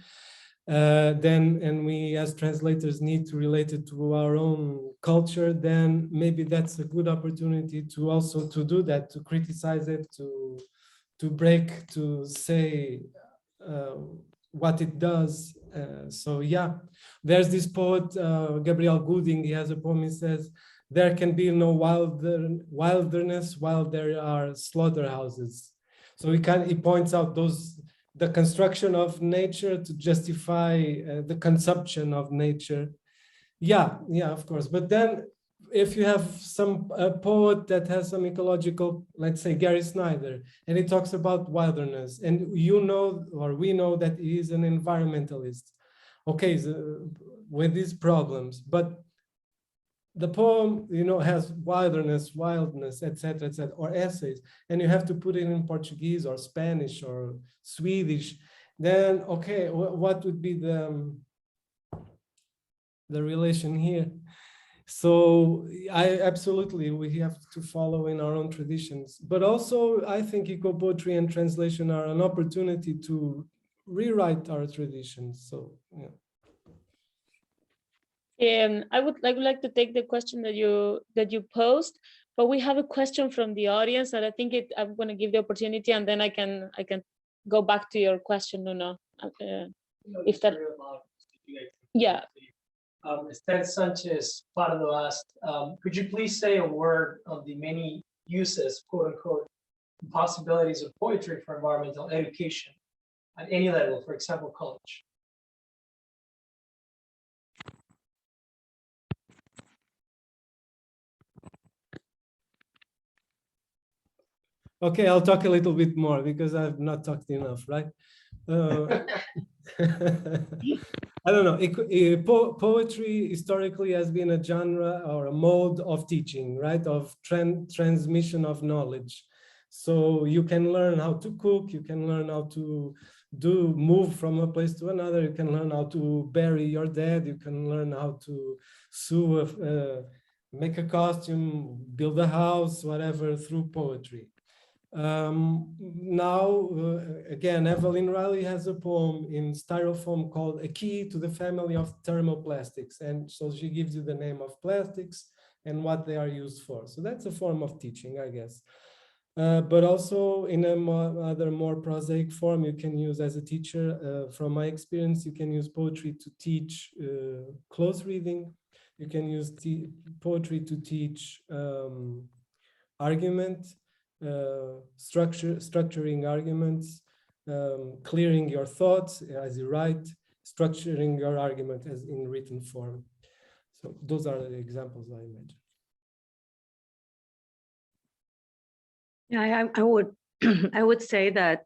then, and we as translators need to relate it to our own culture, then maybe that's a good opportunity to also to do that, to criticize it, to break, to say what it does. So yeah, there's this poet, Gabriel Gooding, he has a poem, he says, there can be no wilderness while there are slaughterhouses. So he points out the construction of nature to justify the consumption of nature. Yeah, of course. But then if you have a poet that has some ecological, let's say Gary Snyder, and he talks about wilderness, and you know, or we know that he is an environmentalist, okay, so, with these problems, but the poem, you know, has wildness, etc., or essays, and you have to put it in Portuguese or Spanish or Swedish. Then, okay, what would be the relation here? So we have to follow in our own traditions, but also I think eco-poetry and translation are an opportunity to rewrite our traditions. So yeah. I would like to take the question that you posed, but we have a question from the audience, and I think I'm going to give the opportunity, and then I can go back to your question, Nuno. If that, yeah. Esther Sanchez Pardo asked, could you please say a word on the many uses, quote unquote, possibilities of poetry for environmental education at any level, for example, college? Okay, I'll talk a little bit more because I've not talked enough, right? I don't know. Poetry historically has been a genre or a mode of teaching, right? Of transmission of knowledge. So you can learn how to cook, you can learn how to move from a place to another, you can learn how to bury your dead, you can learn how to sew, make a costume, build a house, whatever, through poetry. Now, again, Evelyn Riley has a poem in styrofoam called A Key to the Family of Thermoplastics. And so she gives you the name of plastics and what they are used for. So that's a form of teaching, I guess. But also in other more prosaic form, you can use as a teacher, from my experience, you can use poetry to teach close reading. You can use poetry to teach argument, structuring arguments, clearing your thoughts as you write, structuring your argument as in written form. So those are the examples I mentioned. Yeah, I would say that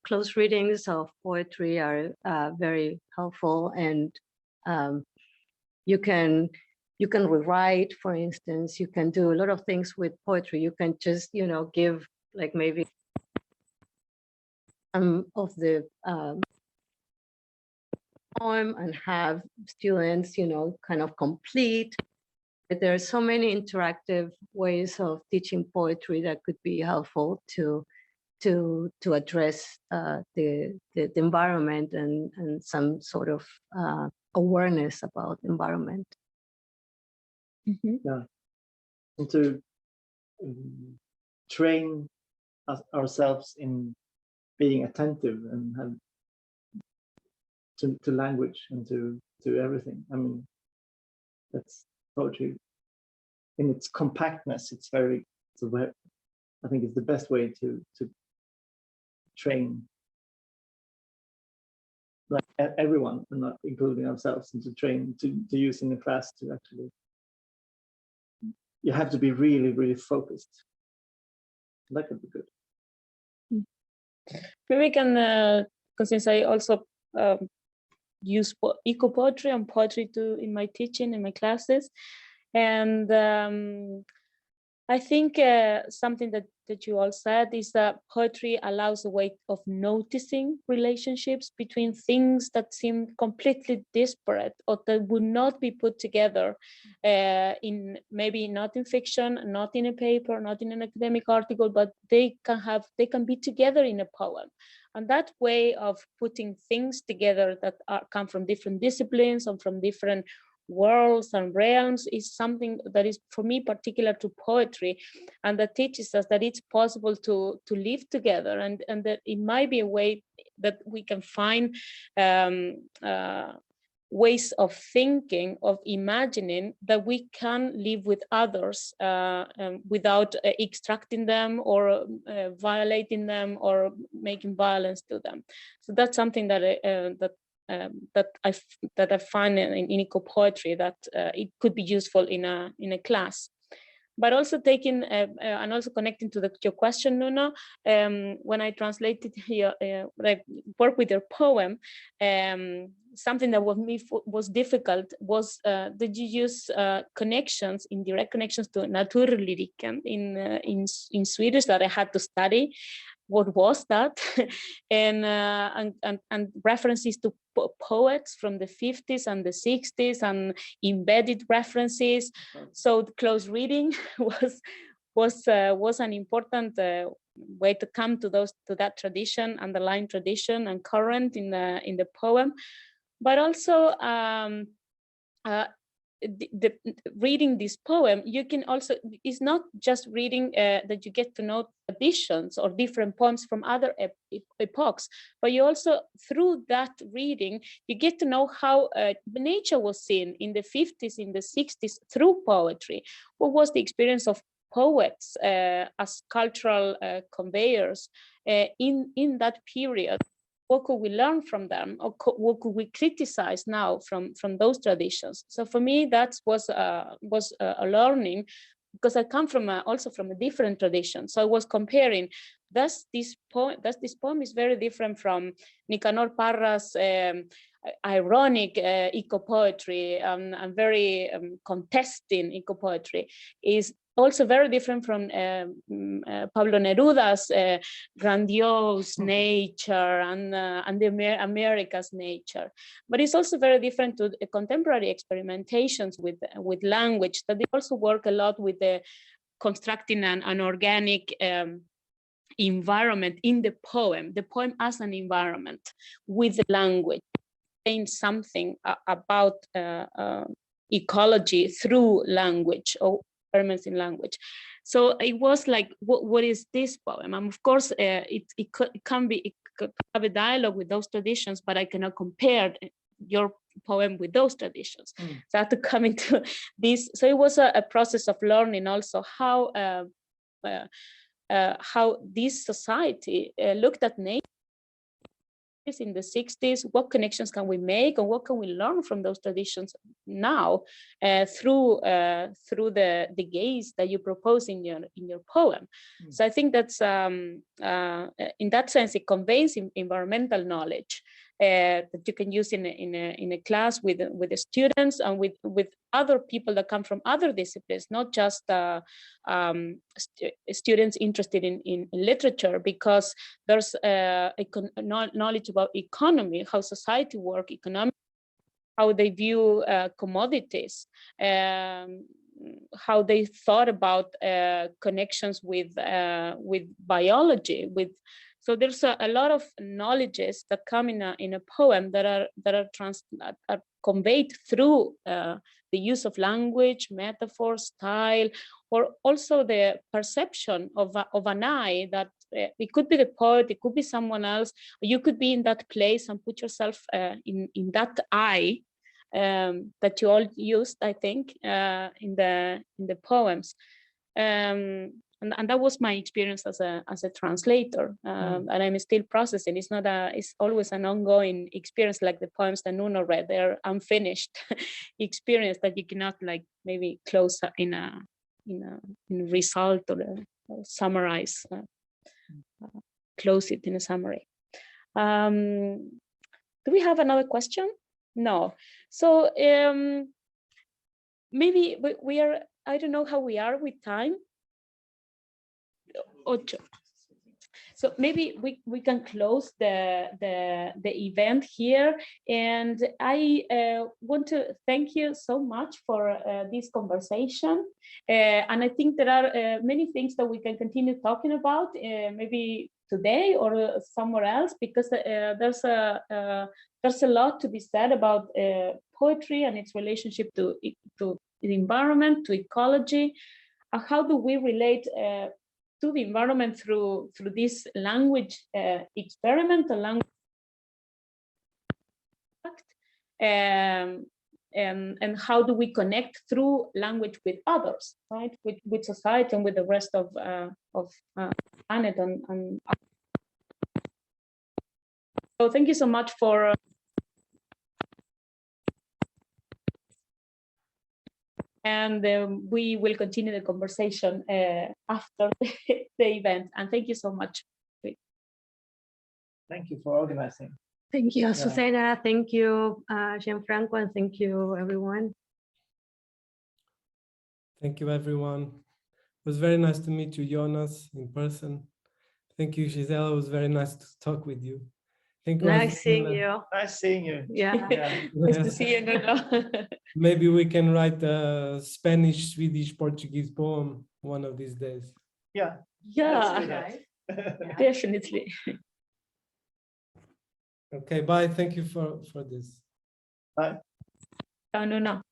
close readings of poetry are very helpful, and you can rewrite, for instance. You can do a lot of things with poetry. You can just, you know, give like maybe of the poem and have students, kind of complete. But there are so many interactive ways of teaching poetry that could be helpful to address the environment and some sort of awareness about environment. Yeah, and to train ourselves in being attentive and have to language and to everything. I mean, that's poetry in its compactness. It's very, I think it's the best way to train like everyone, and not including ourselves, and to train to use in the class to actually. You have to be really, really focused. That could be good. Maybe we can, since I also use eco-poetry and poetry in my teaching, in my classes. And I think something that you all said is that poetry allows a way of noticing relationships between things that seem completely disparate or that would not be put together in maybe not in fiction, not in a paper, not in an academic article, but they can be together in a poem. And that way of putting things together that come from different disciplines and from different worlds and realms is something that is, for me, particular to poetry, and that teaches us that it's possible to live together, and that it might be a way that we can find ways of thinking, of imagining that we can live with others without extracting them or violating them or making violence to them. So that's something that I find in eco-poetry, that it could be useful in a class. But also taking and also connecting to your question, Nuno, when I translated here, like work with your poem, something that was difficult was that you use connections, indirect connections to naturlyriken in Swedish that I had to study. What was that? and references to poets from the 50s and the 60s and embedded references. So the close reading was an important way to come to that tradition, underlying tradition and current in the poem, but also. Reading this poem, you can also, it's not just reading that you get to know traditions or different poems from other epochs, but you also, through that reading, you get to know how nature was seen in the 50s, in the 60s through poetry. What was the experience of poets as cultural conveyors in that period? What could we learn from them, or what could we criticize now from those traditions? So for me, that was a learning, because I come from also from a different tradition. So I was comparing, this poem is very different from Nicanor Parra's ironic eco-poetry and very contesting eco-poetry, is also very different from Pablo Neruda's grandiose nature and the America's nature. But it's also very different to contemporary experimentations with language, that they also work a lot with the constructing an organic environment in the poem as an environment with the language, saying something about ecology through language or experiments in language. So it was like, what is this poem? And of course, it could have a dialogue with those traditions, but I cannot compare your poem with those traditions. So I had to come into this. So it was a process of learning also how this society looked at nature in the 60s, what connections can we make and what can we learn from those traditions now through the gaze that you propose in your poem. So I think that's in that sense it conveys environmental knowledge that you can use in a class with the students and with other people that come from other disciplines, not just students interested in literature, because there's knowledge about economy, how society works, economic, how they view commodities, how they thought about connections with biology, so there's a lot of knowledges that come in a poem that are conveyed through the use of language, metaphor, style, or also the perception of an I, that it could be the poet, it could be someone else, or you could be in that place and put yourself in that I that you all used, I think, in the poems. And that was my experience as a translator, and I'm still processing. It's always an ongoing experience, like the poems that Nuno read. They're unfinished experience that you cannot maybe close in a result or summarize, close it in a summary. Do we have another question? No. So maybe we are. I don't know how we are with time. 8. So maybe we can close the event here, and I want to thank you so much for this conversation, and I think there are many things that we can continue talking about, maybe today or somewhere else, because there's a lot to be said about poetry and its relationship to the environment, to ecology. How do we relate to the environment through this language experiment, a language and how do we connect through language with others, right? With society and with the rest of planet and so thank you so much for and we will continue the conversation after the event. And thank you so much. Thank you for organizing. Thank you, Azucena. Thank you, Gianfranco, and thank you, everyone. Thank you, everyone. It was very nice to meet you, Jonas, in person. Thank you, Gisela. It was very nice to talk with you. Thank you, Nice seeing you. Nice seeing you. Yeah. Nice to see you, Nuno. Maybe we can write a Spanish, Swedish, Portuguese poem one of these days. Yeah. Yeah, definitely. Okay, bye. Thank you for this. Bye. Ciao, Nuno.